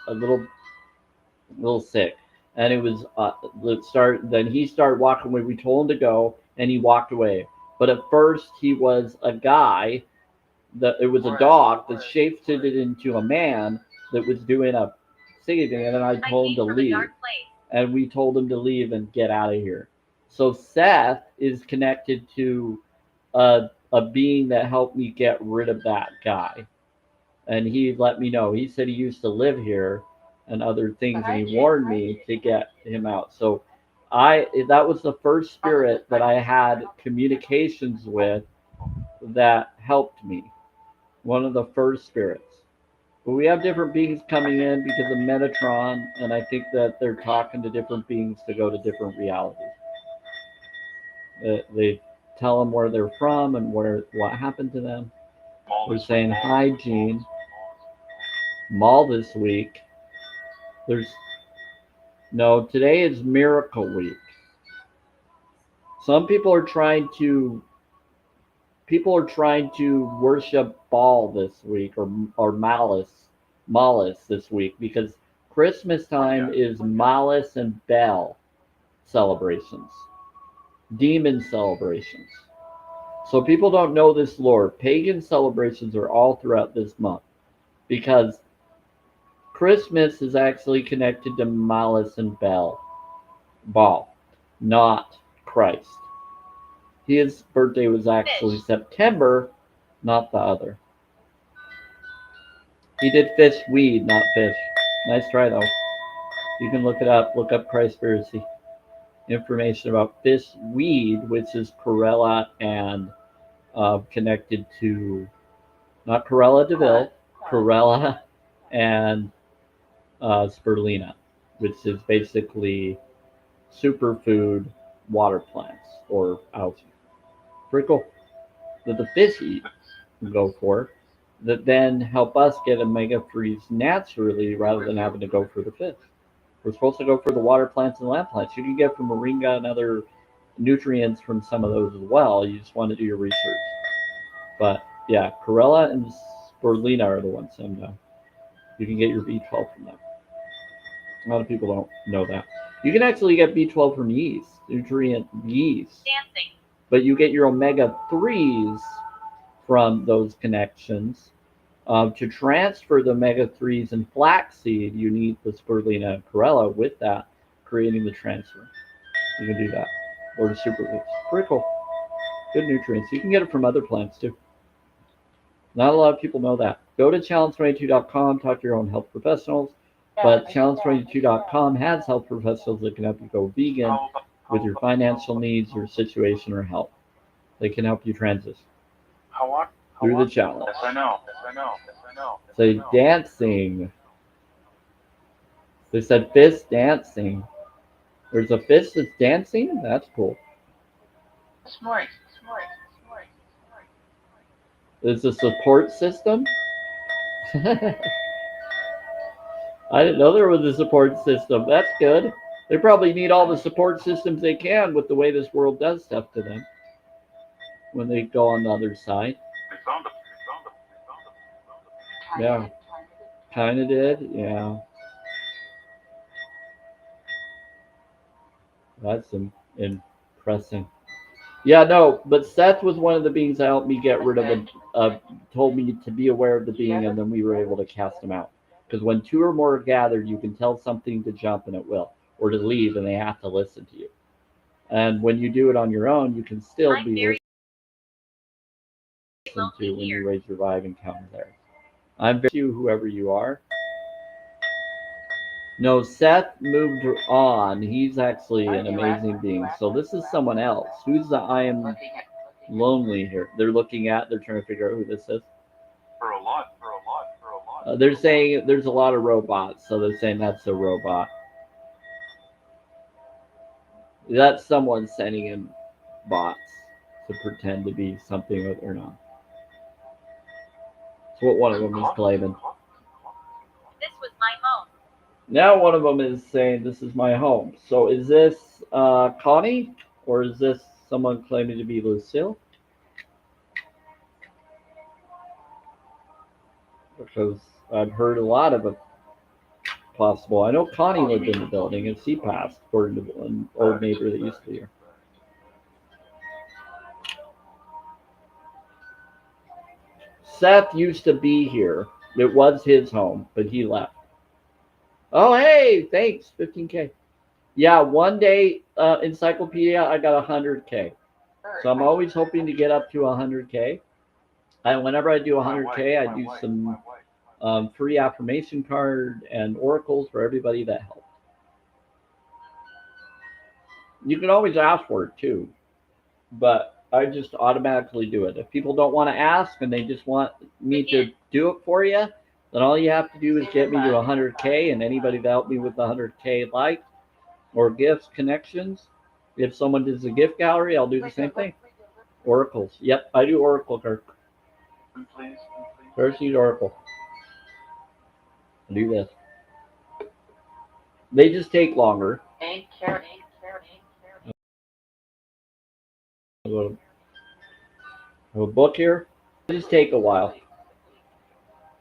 a little sick, and it was Then he started walking away. We told him to go, and he walked away. But at first, he was a guy. It was a dog that shapeshifted into a man that was doing a singing thing, and then I told him to leave. And we told him to leave and get out of here. So Seth is connected to a being that helped me get rid of that guy. And he let me know. He said he used to live here and other things, and he warned me to get him out. So that was the first spirit that I had communications with that helped me. One of the first spirits. But we have different beings coming in because of Metatron, and I think that they're talking to different beings to go to different realities. They tell them where they're from and what happened to them. We're saying hi, Gene. Mall this week. Today is Miracle Week. Some people are trying to worship Baal this week, or Malice this week, because Christmas time is Malice and Baal celebrations, demon celebrations. So people don't know this lore. Pagan celebrations are all throughout this month, because Christmas is actually connected to Malice and Baal, not Christ. His birthday was actually September, not the other. He did fish weed, not fish. Nice try though. You can look it up. Look up Christspiracy. Information about fish weed, which is Corella and connected to not Corella Deville, Corella and spirulina, which is basically superfood water plants or algae. Pretty cool. That the fish eat and go for, that then help us get omega-3s naturally rather than having to go for the fish. We're supposed to go for the water plants and land plants. You can get from moringa and other nutrients from some of those as well. You just want to do your research. But yeah, Corella and spirulina are the ones, and you can get your B12 from them. A lot of people don't know that. You can actually get B12 from yeast, nutrient yeast. Dancing. But you get your omega-3s from those connections. To transfer the omega-3s in flaxseed, you need the spirulina and Corella with that, creating the transfer. You can do that. Or the superfoods. Pretty cool. Good nutrients. You can get it from other plants too. Not a lot of people know that. Go to challenge22.com, talk to your own health professionals. But challenge22.com has health professionals that can help you go vegan with your financial needs, your situation, or health. They can help you transition through the challenge. Yes, I know. So dancing. They said fish dancing. There's a fish that's dancing? That's cool. Smart. There's a support system? I didn't know there was a support system. That's good. They probably need all the support systems they can with the way this world does stuff to them when they go on the other side. Yeah. Kind of did. Yeah. That's impressive. Yeah, no, but Seth was one of the beings that helped me get rid of it. Told me to be aware of the being, and then we were able to cast him out. Because when two or more are gathered, you can tell something to jump and it will, or to leave, and they have to listen to you. And when you do it on your own, you can still I'm be very listened to lonely when you here. raise your vibe and counter there. I'm very you, whoever you are. No, Seth moved on. He's actually an amazing being. So this is someone else. Who's the I am lonely here? They're looking at. They're trying to figure out who this is. For a lot. They're saying there's a lot of robots, so they're saying that's a robot. That's someone sending in bots to pretend to be something that they're not. That's what one of them is claiming. This was my home. Now one of them is saying this is my home. So is this Connie, or is this someone claiming to be Lucille? Because I've heard a lot of it possible. I know Connie lived in the building and she passed, according to an old neighbor that used to be here. Seth used to be here. It was his home, but he left. Oh, hey, thanks, 15K. Yeah, one day, Encyclopedia, I got 100K. So I'm always hoping to get up to 100K. And whenever I do 100K, I do some free affirmation card and oracles for everybody that helped. You can always ask for it too, but I just automatically do it. If people don't want to ask and they just want me to do it for you, then all you have to do is get me to 100K, and anybody that helped me with the 100K like or gifts, connections. If someone does a gift gallery, I'll do the same thing. Oracles. Yep, I do oracle cards. First need oracle. Do this. They just take longer. I have a book here. They just take a while.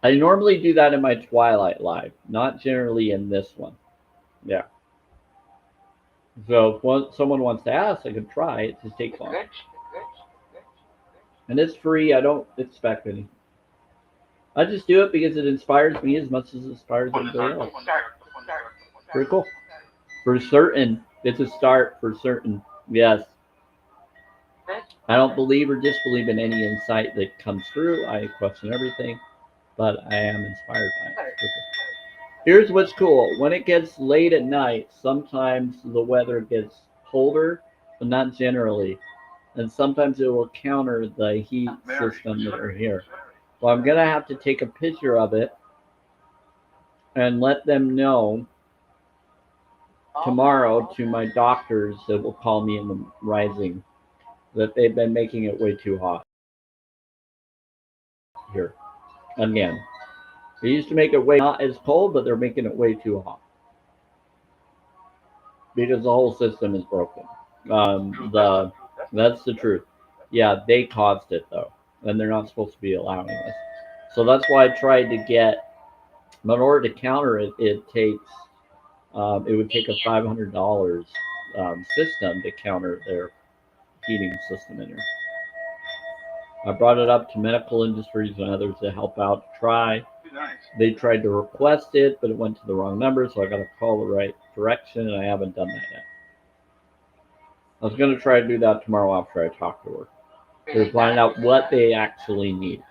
I normally do that in my Twilight live, not generally in this one. Yeah. So if someone wants to ask, I can try. It just takes long. And it's free. I don't expect any. I just do it because it inspires me as much as it inspires everybody else. Pretty cool. For certain. It's a start for certain. Yes. I don't believe or disbelieve in any insight that comes through. I question everything, but I am inspired by it. Here's what's cool. When it gets late at night, sometimes the weather gets colder, but not generally. And sometimes it will counter the heat system that are here. Well, I'm going to have to take a picture of it and let them know tomorrow to my doctors that will call me in the rising that they've been making it way too hot here. Again, they used to make it way not as cold, but they're making it way too hot because the whole system is broken. That's the truth. Yeah, they caused it though, and they're not supposed to be allowing this. So that's why I tried to get. In order to counter it, it would take a $500 system to counter their heating system in here. I brought it up to medical industries and others to help out to try. They tried to request it, but it went to the wrong number, so I got to call the right direction, and I haven't done that yet. I was going to try to do that tomorrow after I talk to her. To find out what they actually need.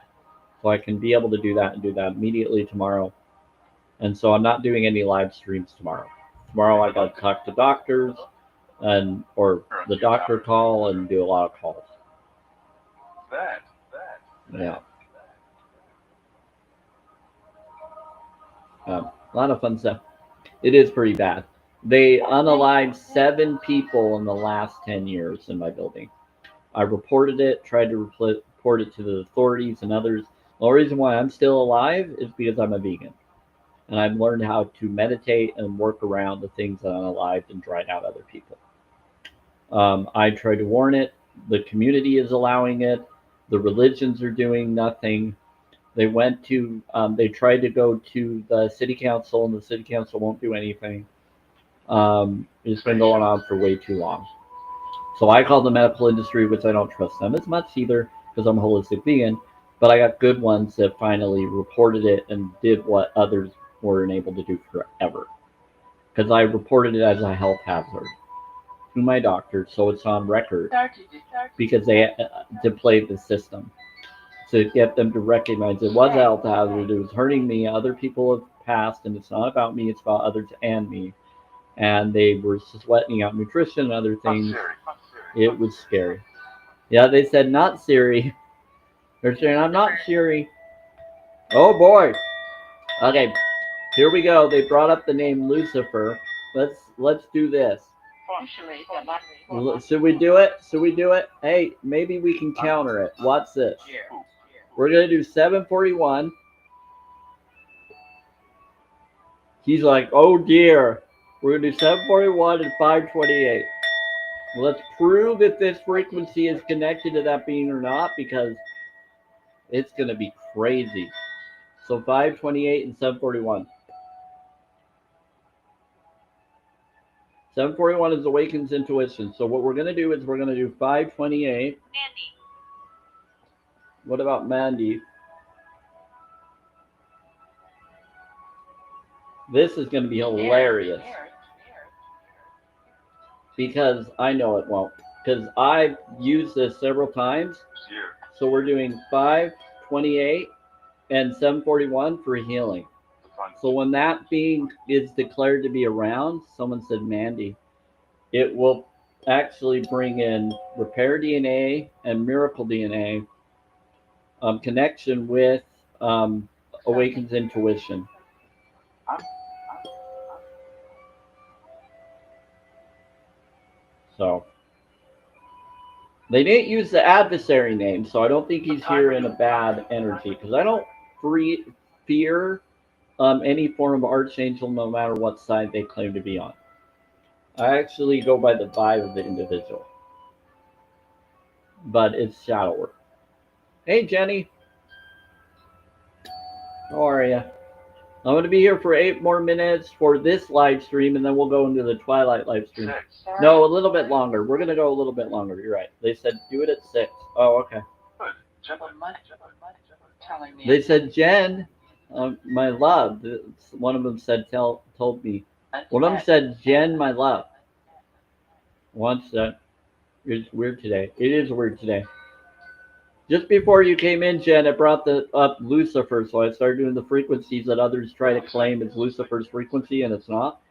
So I can be able to do that and do that immediately tomorrow. And so I'm not doing any live streams tomorrow. Tomorrow I got to talk to doctors or the doctor call and do a lot of calls. Yeah. A lot of fun stuff. It is pretty bad. They unalived 7 people in the last 10 years in my building. I reported it, tried to report it to the authorities and others. The only reason why I'm still alive is because I'm a vegan. And I've learned how to meditate and work around the things that unalived and dried out other people. I tried to warn it. The community is allowing it. The religions are doing nothing. They went to, they tried to go to the city council, and the city council won't do anything. It's been going on for way too long. So I called the medical industry, which I don't trust them as much either because I'm a holistic vegan. But I got good ones that finally reported it and did what others weren't able to do forever. Because I reported it as a health hazard to my doctor, so it's on record. Because they deployed the system to get them to recognize it was a health hazard. It was hurting me. Other people have passed, and it's not about me. It's about others and me. And they were sweating out nutrition and other things. It was scary. Yeah, they said not Siri. They're saying I'm not Siri. Oh boy. Okay, here we go. They brought up the name Lucifer. Let's do this. Should we do it? Should we do it? Hey, maybe we can counter it. Watch this. We're gonna do 741. He's like, oh dear. We're gonna do 741 and 528. Let's prove if this frequency is connected to that being or not, because it's gonna be crazy. So 528 and 741. 741 is Awakens Intuition. So what we're going to do is we're going to do 528. Mandy. What about Mandy? This is going to be hilarious. Because I know it won't. Because I've used this several times. So we're doing 528 and 741 for healing. So when that being is declared to be around, someone said Mandy, it will actually bring in repair DNA and miracle DNA connection with Awakens Intuition. So they didn't use the adversary name, so I don't think he's here in a bad energy, because I don't fear any form of archangel, no matter what side they claim to be on. I actually go by the vibe of the individual, but it's shadow work. Hey Jenny, how are you? I'm going to be here for 8 more minutes for this live stream, and then we'll go into the Twilight live stream. No, a little bit longer. We're going to go a little bit longer. You're right. They said do it at 6. Oh, okay. They said Jen, my love. One of them said told me. One of them said Jen, my love. Once that. It's weird today. It is weird today. Just before you came in, Jen, it brought up Lucifer, so I started doing the frequencies that others try to claim is Lucifer's frequency, and it's not,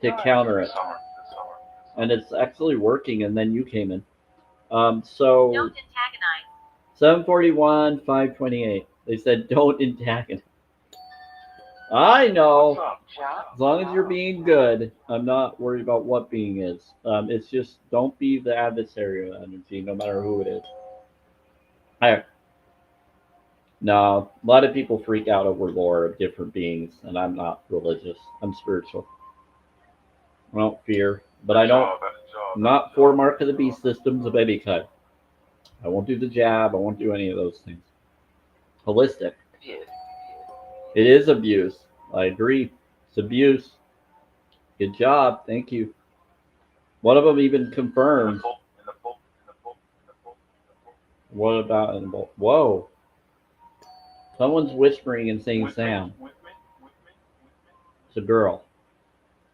to counter it. And it's actually working, and then you came in. So Don't antagonize. 741, 528. They said don't antagonize. I know. As long as you're being good, I'm not worried about what being is. It's just don't be the adversarial energy, no matter who it is. No, a lot of people freak out over lore of different beings, and I'm not religious. I'm spiritual. I don't fear, but I don't. I'm not for Mark of the Beast systems of any kind. I won't do the jab. I won't do any of those things. Holistic. It is abuse. I agree. It's abuse. Good job. Thank you. One of them even confirmed. What about in the bowl? Whoa. Someone's whispering and saying Sam. It's a girl.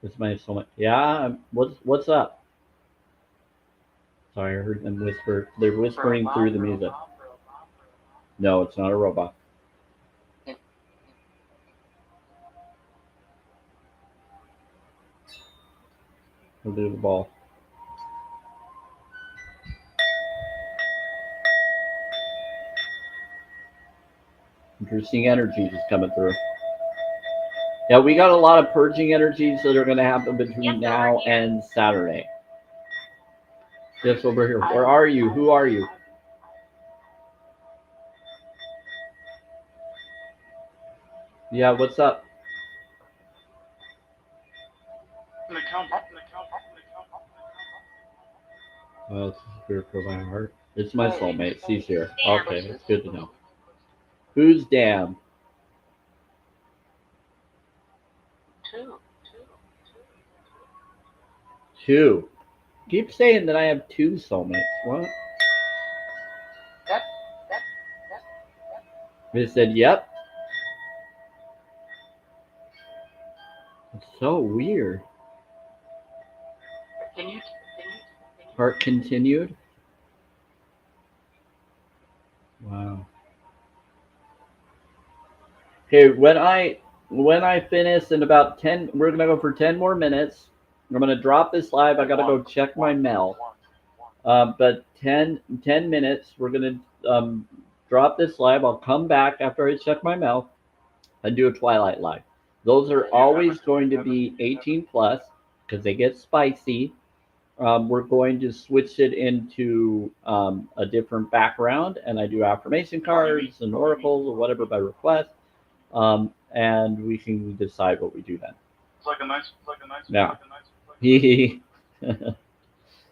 It's my soulmate. Yeah, what's up? Sorry, I heard them whisper. They're whispering through the music. No, it's not a robot. We'll do the ball. Interesting energies is coming through. Yeah, we got a lot of purging energies that are going to happen between now and Saturday. Yes, over here. Where are you? Who are you? Yeah, what's up? Oh, it's a spirit for my heart. It's my soulmate. She's here. Okay, it's good to know. Who's damned? Two. Two. Keep saying that I have two soulmates. What? That. They said, yep. It's so weird. Can you? Heart continued. Wow. Okay, when I finish in about 10, we're gonna go for 10 more minutes. I'm gonna drop this live. I gotta go check my mail. But 10 minutes, we're gonna drop this live. I'll come back after I check my mail and do a Twilight live. Those are always going to be 18 plus because they get spicy. We're going to switch it into a different background, and I do affirmation cards and oracles or whatever by request, and we can decide what we do then. It's like a nice. Yeah.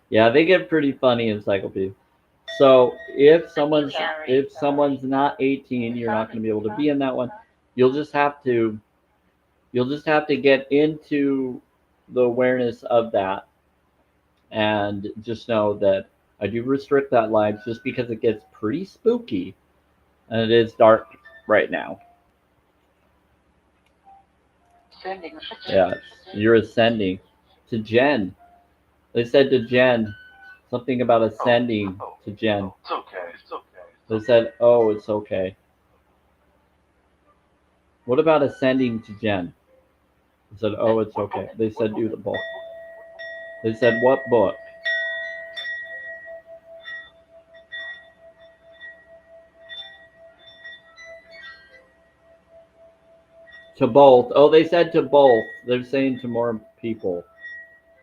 Yeah, they get pretty funny encyclopedia. So if someone's not 18, you're not going to be able to be in that one. You'll just have to get into the awareness of that, and just know that I do restrict that live just because it gets pretty spooky, and it is dark right now. Sending. Yeah, you're ascending to Jen. They said to Jen something about ascending to Jen. It's okay. They said, "Oh, it's okay." What about ascending to Jen? They said, "Oh, it's okay." They said, "Do the book." They said, "What book?" To both. Oh, they said to both. They're saying to more people.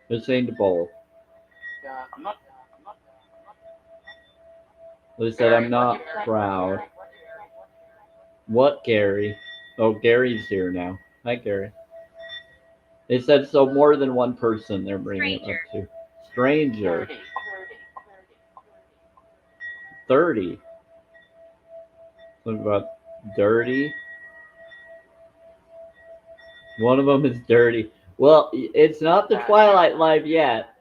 They're saying to both. Yeah. They said, "I'm not proud." What, Gary? Oh, Gary's here now. Hi, Gary. They said so more than one person they're bringing it up to. Stranger. 30. Something about dirty. One of them is dirty. Well, it's not the Twilight Live yet.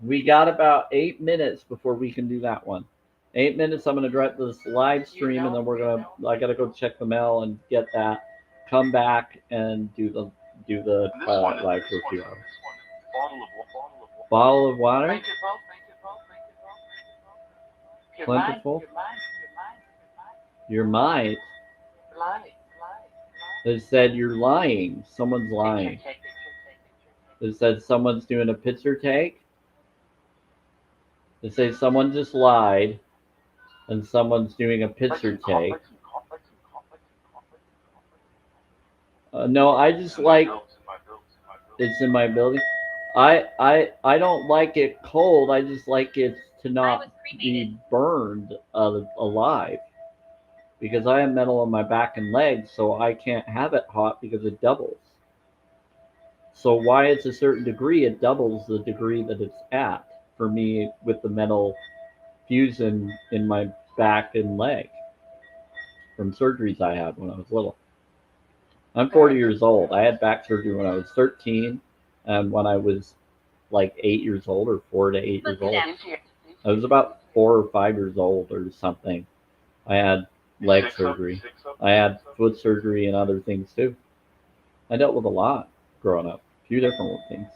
We got about 8 minutes before we can do that one. 8 minutes. I'm gonna drop this live stream, and then I gotta go check the mail and get that. Come back and do the Twilight Live for a few hours. Bottle of water. Plentiful. Your mind. They said you're lying. Someone's lying. They said someone's doing a picture take. They say someone just lied, and someone's doing a picture take. No, I just like it's in my building. I don't like it cold. I just like it to not be burned alive, because I have metal on my back and legs, so I can't have it hot because it doubles. So why it's a certain degree, it doubles the degree that it's at for me with the metal fusion in my back and leg from surgeries I had when I was little. I'm 40 years old. I had back surgery when I was 13, and when I was like 8 years old, or 4 to 8 years old. I was about 4 or 5 years old or something. I had leg surgery. I had foot surgery and other things too. I dealt with a lot growing up, a few different things,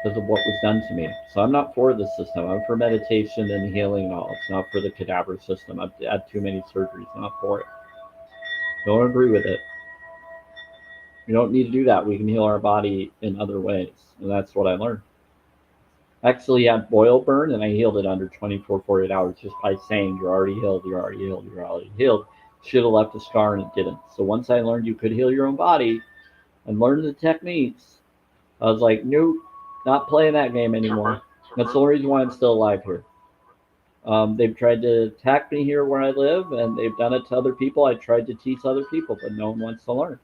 because of what was done to me. So I'm not for this system. I'm for meditation and healing knowledge, not for the cadaver system. I've had too many surgeries. I'm not for it. Don't agree with it. We don't need to do that. We can heal our body in other ways. And that's what I learned. I actually had boil burn, and I healed it under 24, 48 hours just by saying, "You're already healed, you're already healed, you're already healed." Should have left a scar, and it didn't. So once I learned you could heal your own body and learned the techniques, I was like, nope, not playing that game anymore. That's the only reason why I'm still alive here. They've tried to attack me here where I live, and they've done it to other people. I tried to teach other people, but no one wants to learn.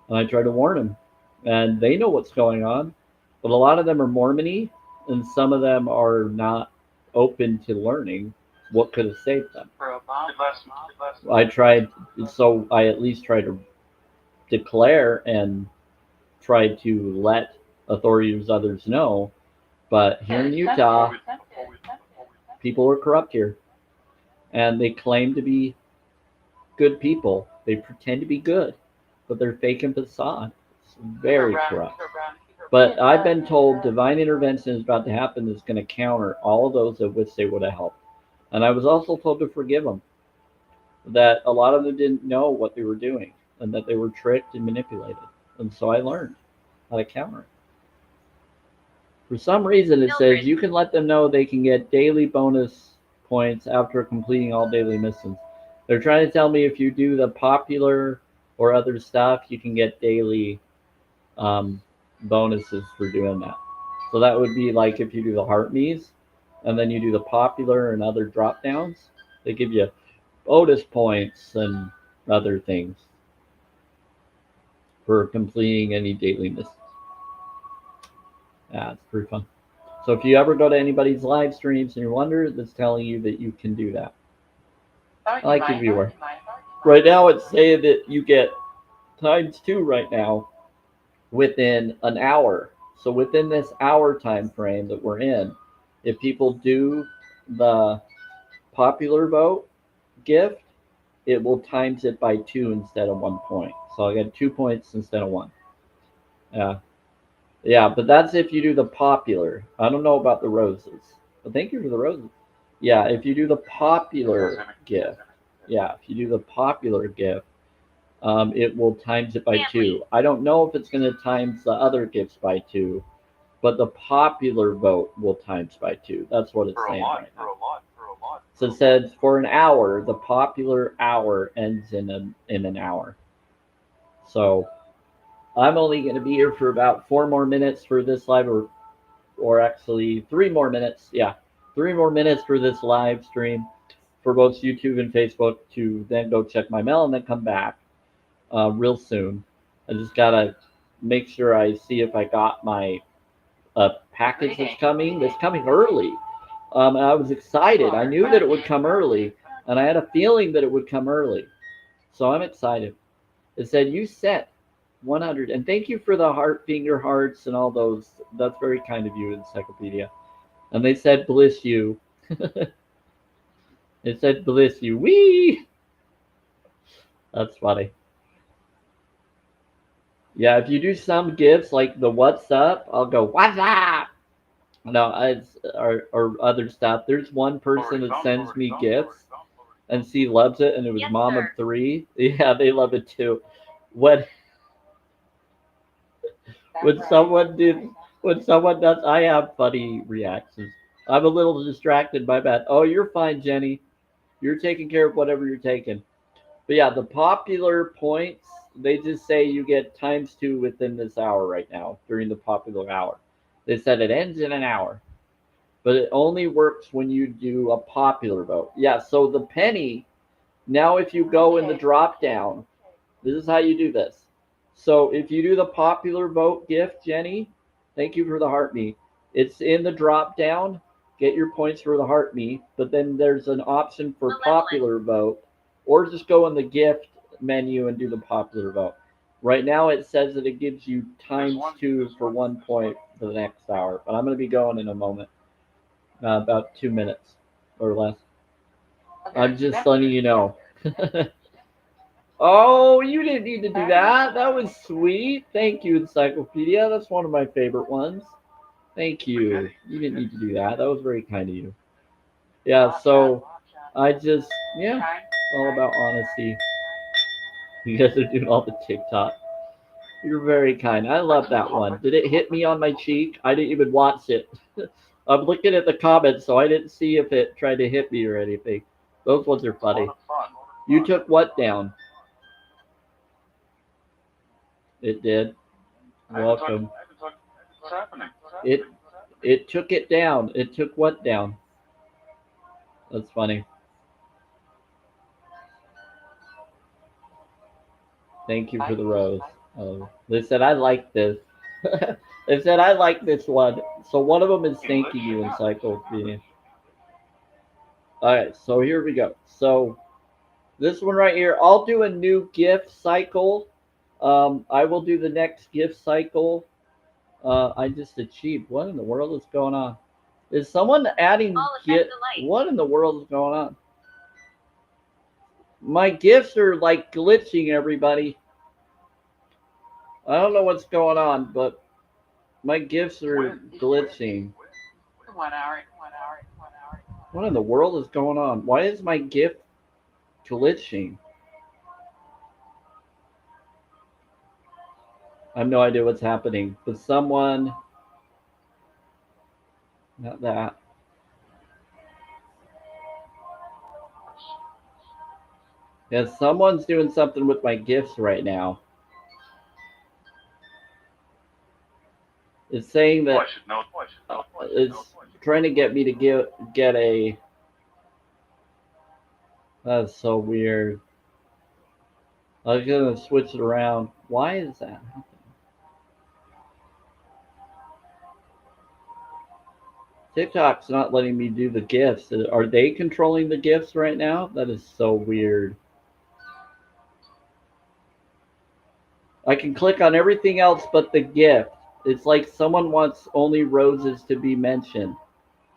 And I try to warn them, and they know what's going on, but a lot of them are Mormon-y, and some of them are not open to learning what could have saved them. I tried, so I at least tried to declare and try to let authorities others know. But here in Utah, people are corrupt here, and they claim to be good people. They pretend to be good, but they're fake and facade. It's very corrupt. But I've been told divine intervention is about to happen that's going to counter all of those that wish they would have helped. And I was also told to forgive them, that a lot of them didn't know what they were doing and that they were tricked and manipulated. And so I learned how to counter it. For some reason, it says you can let them know they can get daily bonus points after completing all daily missions. They're trying to tell me if you do the popular or other stuff, you can get daily bonuses for doing that. So that would be like if you do the heart me's and then you do the popular and other drop downs, they give you bonus points and other things for completing any daily missions. Yeah, it's pretty fun. So if you ever go to anybody's live streams and you wonder, that's telling you that you can do that. I like your viewer. Right now it's saying that you get ×2 right now within an hour. So within this hour time frame that we're in, if people do the popular vote gift, it will times it by 2 instead of 1 point. So I get 2 points instead of 1. Yeah. Yeah, but that's if you do the popular. I don't know about the roses. But thank you for the roses. Yeah, if you do the popular gift. Yeah, if you do the popular gift, it will times it by 2. I don't know if it's going to times the other gifts by 2, but the popular vote will times by 2. That's what it's saying right now. So it says for an hour, the popular hour ends in an hour. So I'm only going to be here for about 4 more minutes for this live, or actually 3 more minutes. Yeah, 3 more minutes for this live stream for both YouTube and Facebook to then go check my mail and then come back real soon. I just got to make sure I see if I got my package that's coming. That's coming early. And I was excited. I knew that it would come early, and I had a feeling that it would come early. So I'm excited. It said, you sent 100. And thank you for the heart, finger hearts, and all those. That's very kind of you, Encyclopedia. And they said, bliss you. It said, bliss you. Wee! That's funny. Yeah, if you do some gifts like the what's up, I'll go, what's up? No, it's or other stuff. There's one person that sends me gifts and she loves it, and it was Yes, mom of sir. 3. Yeah, they love it too. When someone does, I have funny reactions. I'm a little distracted, my bad. Oh, you're fine, Jenny. You're taking care of whatever you're taking. But yeah, the popular points, they just say you get ×2 within this hour right now, during the popular hour. They said it ends in an hour. But it only works when you do a popular vote. Yeah, so the penny, now if you go in the drop down, this is how you do this. So if you do the popular vote gift, Jenny, thank you for the heart me. It's in the drop down. Get your points for the heart me, but then there's an option for popular vote, or just go in the gift menu and do the popular vote. Right now it says that it gives you ×2 for 1 point for the next hour, but I'm going to be going in a moment, about 2 minutes or less. I'm just letting you know. Oh, you didn't need to do that. That was sweet. Thank you, Encyclopedia. That's one of my favorite ones. Thank you. You didn't need to do that. That was very kind of you. Yeah, so I just, yeah, all about honesty. You guys are doing all the TikTok. You're very kind. I love that one. Did it hit me on my cheek? I didn't even watch it. I'm looking at the comments, so I didn't see if it tried to hit me or anything. Those ones are funny. You took what down? It did. Welcome. What's happening? It took it down. It took what down? That's funny. Thank you for the rose. Oh, they said I like this. They said I like this one. So one of them is thanking you, Encyclopedia. All right, so here we go. So This one right here. I'll do a new gift cycle. I will do the next gift cycle. I just achieved. What in the world is going on? Is someone adding All affect gift? the light. What in the world is going on? My gifts are like glitching, everybody. I don't know what's going on, but my gifts are glitching. 1 hour, 1 hour, 1 hour. What in the world is going on? Why is my gift glitching? I have no idea what's happening. But someone, not that. Yeah, someone's doing something with my gifts right now. It's saying Oh, that I should know. Oh, I should know. Oh, I should it's know. Oh, I should know. trying to get me to get a. That's so weird. I was gonna switch it around. Why is that happening? TikTok's not letting me do the gifts. Are they controlling the gifts right now? That is so weird. I can click on everything else but the gift. It's like someone wants only roses to be mentioned.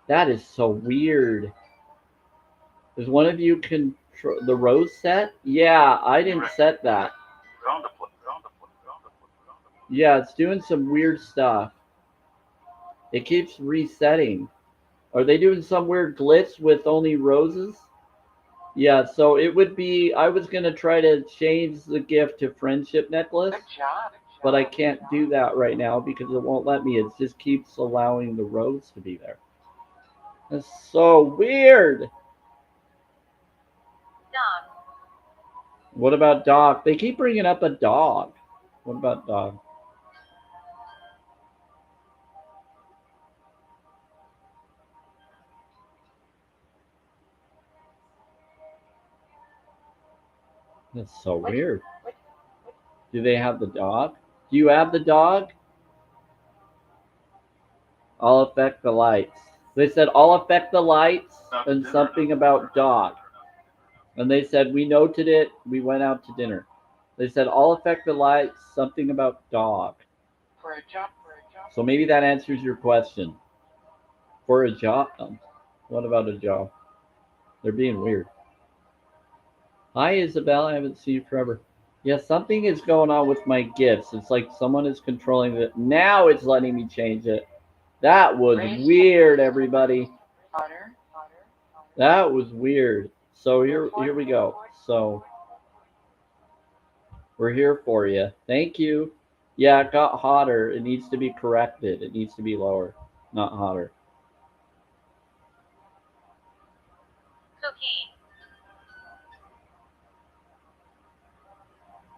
That is so weird. Does one of you control the rose set? Yeah, I didn't set that. Round up, round up, round up, round up. Yeah, it's doing some weird stuff. It keeps resetting. Are they doing some weird glitch with only roses? Yeah, so it would be, I was going to try to change the gift to friendship necklace, Good job. but I can't do that right now because it won't let me. It just keeps allowing the rose to be there. That's so weird. Dog. What about dog? They keep bringing up a dog. What about dog? That's so weird. Do they have the dog? Do you have the dog? I'll affect the lights. They said, I'll affect the lights and something about dog. And they said, we noted it. We went out to dinner. They said, I'll affect the lights, something about dog. For a job. So maybe that answers your question. For a job? What about a job? They're being weird. Hi, Isabel. I haven't seen you forever. Yeah, something is going on with my gifts. It's like someone is controlling it. Now it's letting me change it. That was weird, everybody. Water. That was weird. So here we go. So we're here for you. Thank you. Yeah, it got hotter. It needs to be corrected. It needs to be lower, not hotter. Cocaine.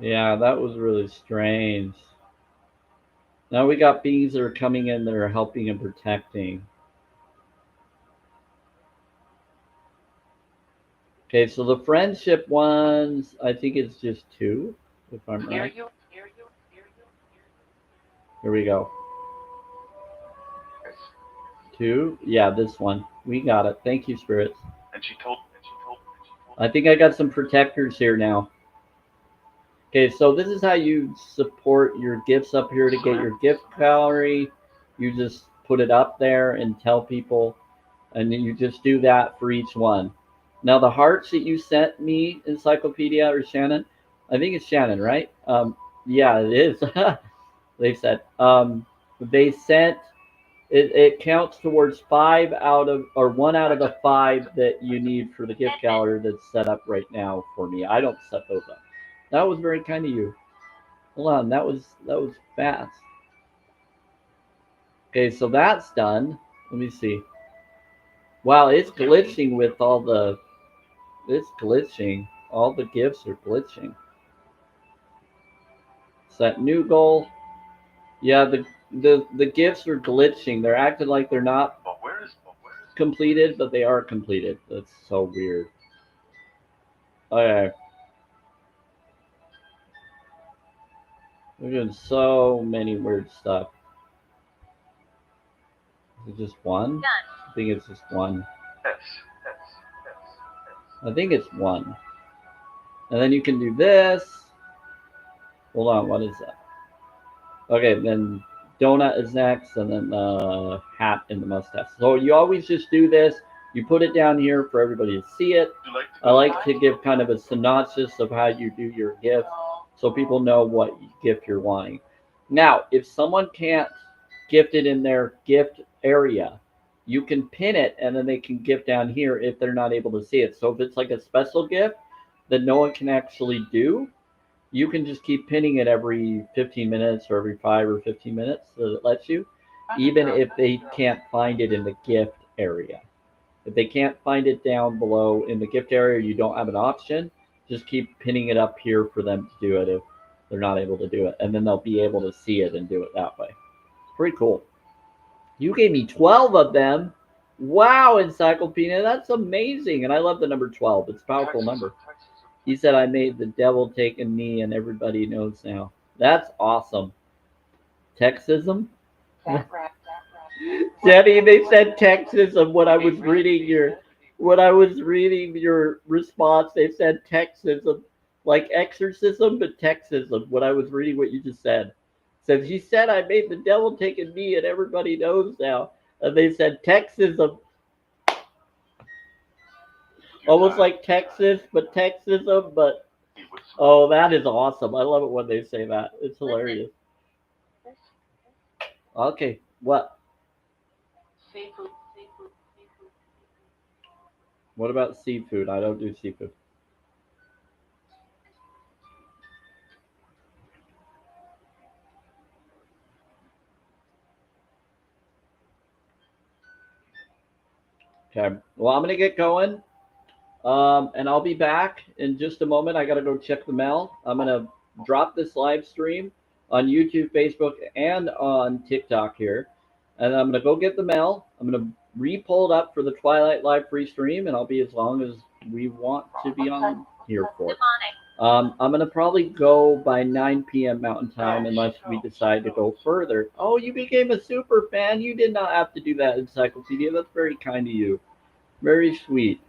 Yeah, that was really strange. Now we got beings that are coming in that are helping and protecting. Okay, so the friendship ones, I think it's just 2, if I'm right. Here we go. 2. Yeah, this one. We got it. Thank you, spirits. And she told. I think I got some protectors here now. Okay, so this is how you support your gifts up here to get your gift gallery. You just put it up there and tell people, and then you just do that for each one. Now, the hearts that you sent me, Encyclopedia or Shannon, I think it's Shannon, right? Yeah, it is. They said they sent it counts towards 5 out of, or 1 out of the 5 that you need for the gift gallery that's set up right now for me. I don't set those up. That was very kind of you. Hold on, that was fast. Okay, so that's done. Let me see. Wow, it's glitching with all the. It's glitching. All the gifts are glitching. Set new goal. Yeah, the gifts are glitching. They're acting like they're not But where is? completed, but they are completed. That's so weird. Okay. We're doing so many weird stuff. Is it just one? Done. I think it's just one. Yes. I think it's one. And then you can do this. Hold on, what is that? Okay, then donut is next, and then the hat and the mustache. So you always just do this. You put it down here for everybody to see it. You like to I go like to give kind of a synopsis of how you do your gift so people know what gift you're wanting. Now, if someone can't gift it in their gift area, you can pin it and then they can gift down here if they're not able to see it. So if it's like a special gift that no one can actually do, you can just keep pinning it every 15 minutes or every 5 or 15 minutes that it lets you, even if they can't find it in the gift area. If they can't find it down below in the gift area, you don't have an option, just keep pinning it up here for them to do it if they're not able to do it. And then they'll be able to see it and do it that way. Pretty cool. You gave me 12 of them. Wow, Encyclopedia, that's amazing. And I love the number 12. It's a powerful number. He said, I made the devil take a knee and everybody knows now. That's awesome. Texism? Jenny, they said Texism when I was reading your response. They said Texism, like exorcism, but Texism. When I was reading what you just said, says he said I made the devil take a knee and everybody knows now. And they said Texism, almost like Texas, but Texism, but oh, that is awesome. I love it when they say that. It's hilarious. Okay, what? Seafood. What about seafood? I don't do seafood. Okay. Well, I'm gonna get going. And I'll be back in just a moment. I gotta go check the mail. I'm gonna drop this live stream on YouTube, Facebook, and on TikTok here. And I'm gonna go get the mail. I'm gonna re-pull it up for the Twilight Live free stream, and I'll be as long as we want to be on here for. I'm gonna probably go by 9 p.m. Mountain Time unless we decide to go further. Oh, you became a super fan. You did not have to do that, Encyclopedia. That's very kind of you. Very sweet.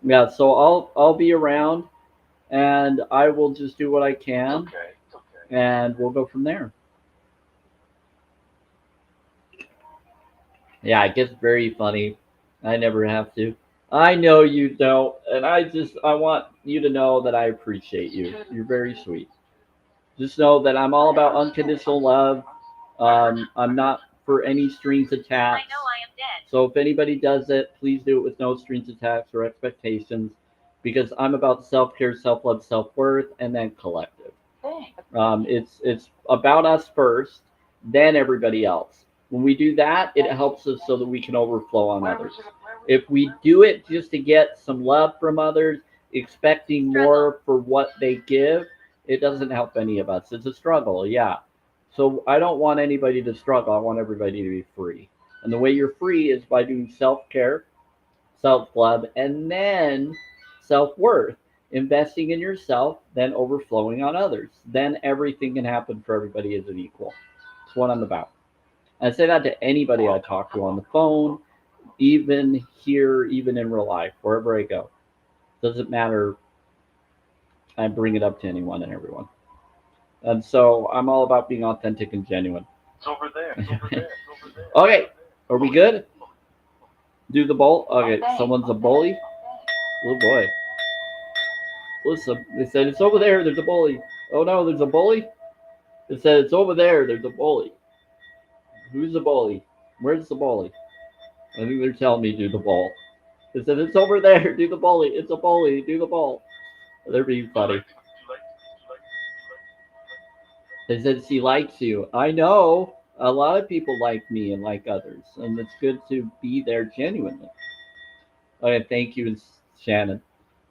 Yeah, so I'll be around and I will just do what I can and we'll go from there. Yeah, it gets very funny. I never have to. I know you don't, and I want you to know that I appreciate you. You're very sweet. Just know that I'm all about unconditional love. I'm not for any strings I attached. know I am dead. So if anybody does it, please do it with no strings attached or expectations, because I'm about self care, self love, self worth, and then collective. It's about us first, then everybody else. When we do that, it helps us so that we can overflow on others. If we do it just to get some love from others, expecting more for what they give, it doesn't help any of us. It's a struggle, yeah. So I don't want anybody to struggle. I want everybody to be free. And the way you're free is by doing self care, self love, and then self worth. Investing in yourself, then overflowing on others. Then everything can happen for everybody as an equal. That's what I'm about. I say that to anybody I talk to on the phone, even here, even in real life, wherever I go. Doesn't matter. I bring it up to anyone and everyone. And so I'm all about being authentic and genuine. It's over there. It's over there. It's over there. Okay, are we good? Do the bowl? Okay, someone's a bully? Oh boy. Listen, they said it's over there, there's a bully. Oh no, there's a bully? They said it's over there, there's a bully. Who's the bully? Where's the bully? I think they're telling me do the ball. They said it's over there, do the bully. It's a bully, do the ball. They're being funny. They said she likes you. I know. A lot of people like me and like others, and it's good to be there genuinely. Okay, thank you, Shannon.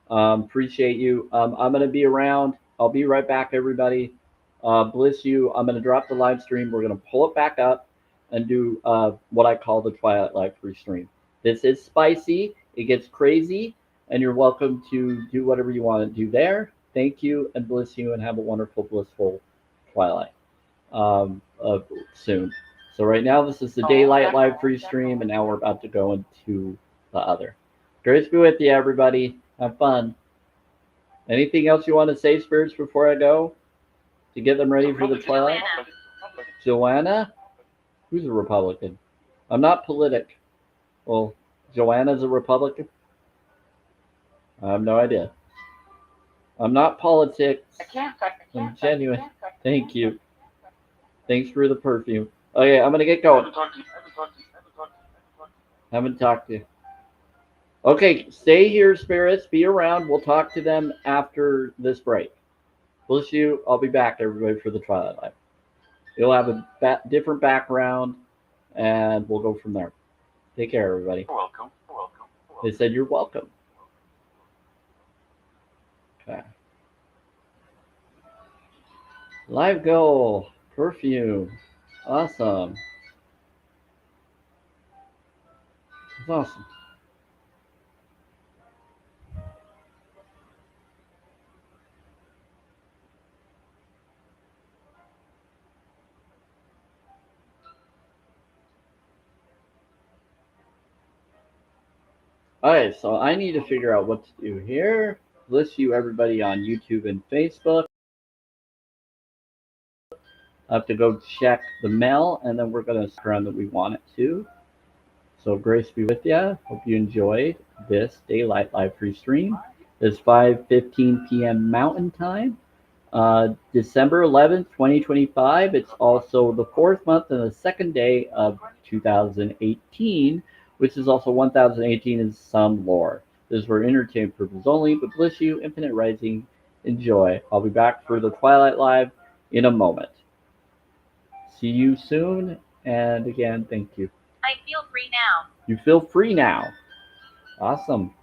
Appreciate you. I'm gonna be around. I'll be right back, everybody. Bless you. I'm gonna drop the live stream. We're gonna pull it back up and do what I call the Twilight Live free stream. This is spicy. It gets crazy, and you're welcome to do whatever you want to do there. Thank you, and bless you, and have a wonderful, blissful Twilight soon. So right now, this is the Daylight Live free stream, and now we're about to go into the other. Grace be with you, everybody. Have fun. Anything else you want to say, spirits, before I go? To get them ready for the twilight? Joanna? Who's a Republican? I'm not politic. Well, Joanna's a Republican? I have no idea. I'm not politics. I'm genuine. Thank you. Thanks for the perfume. Okay, I'm gonna get going. Haven't talked to you. Okay, stay here, spirits. Be around. We'll talk to them after this break. Bless you. I'll be back, everybody, for the Twilight Live. You'll have a different background, and we'll go from there. Take care, everybody. You're welcome. They said you're welcome. Okay. Live goal. Perfume. Awesome. That's awesome. Alright, so I need to figure out what to do here. List you everybody on YouTube and Facebook. I have to go check the mail, and then we're going to around that we want it to. So grace be with you. Hope you enjoyed this Daylight Live free stream. It's 5:15 p.m. Mountain Time. December 11th, 2025. It's also the 4th month and the 2nd day of 2018, which is also 1018 in some lore. This is for entertainment purposes only, but bless you, infinite rising, enjoy. I'll be back for the Twilight Live in a moment. See you soon, and again, thank you. I feel free now. You feel free now. Awesome.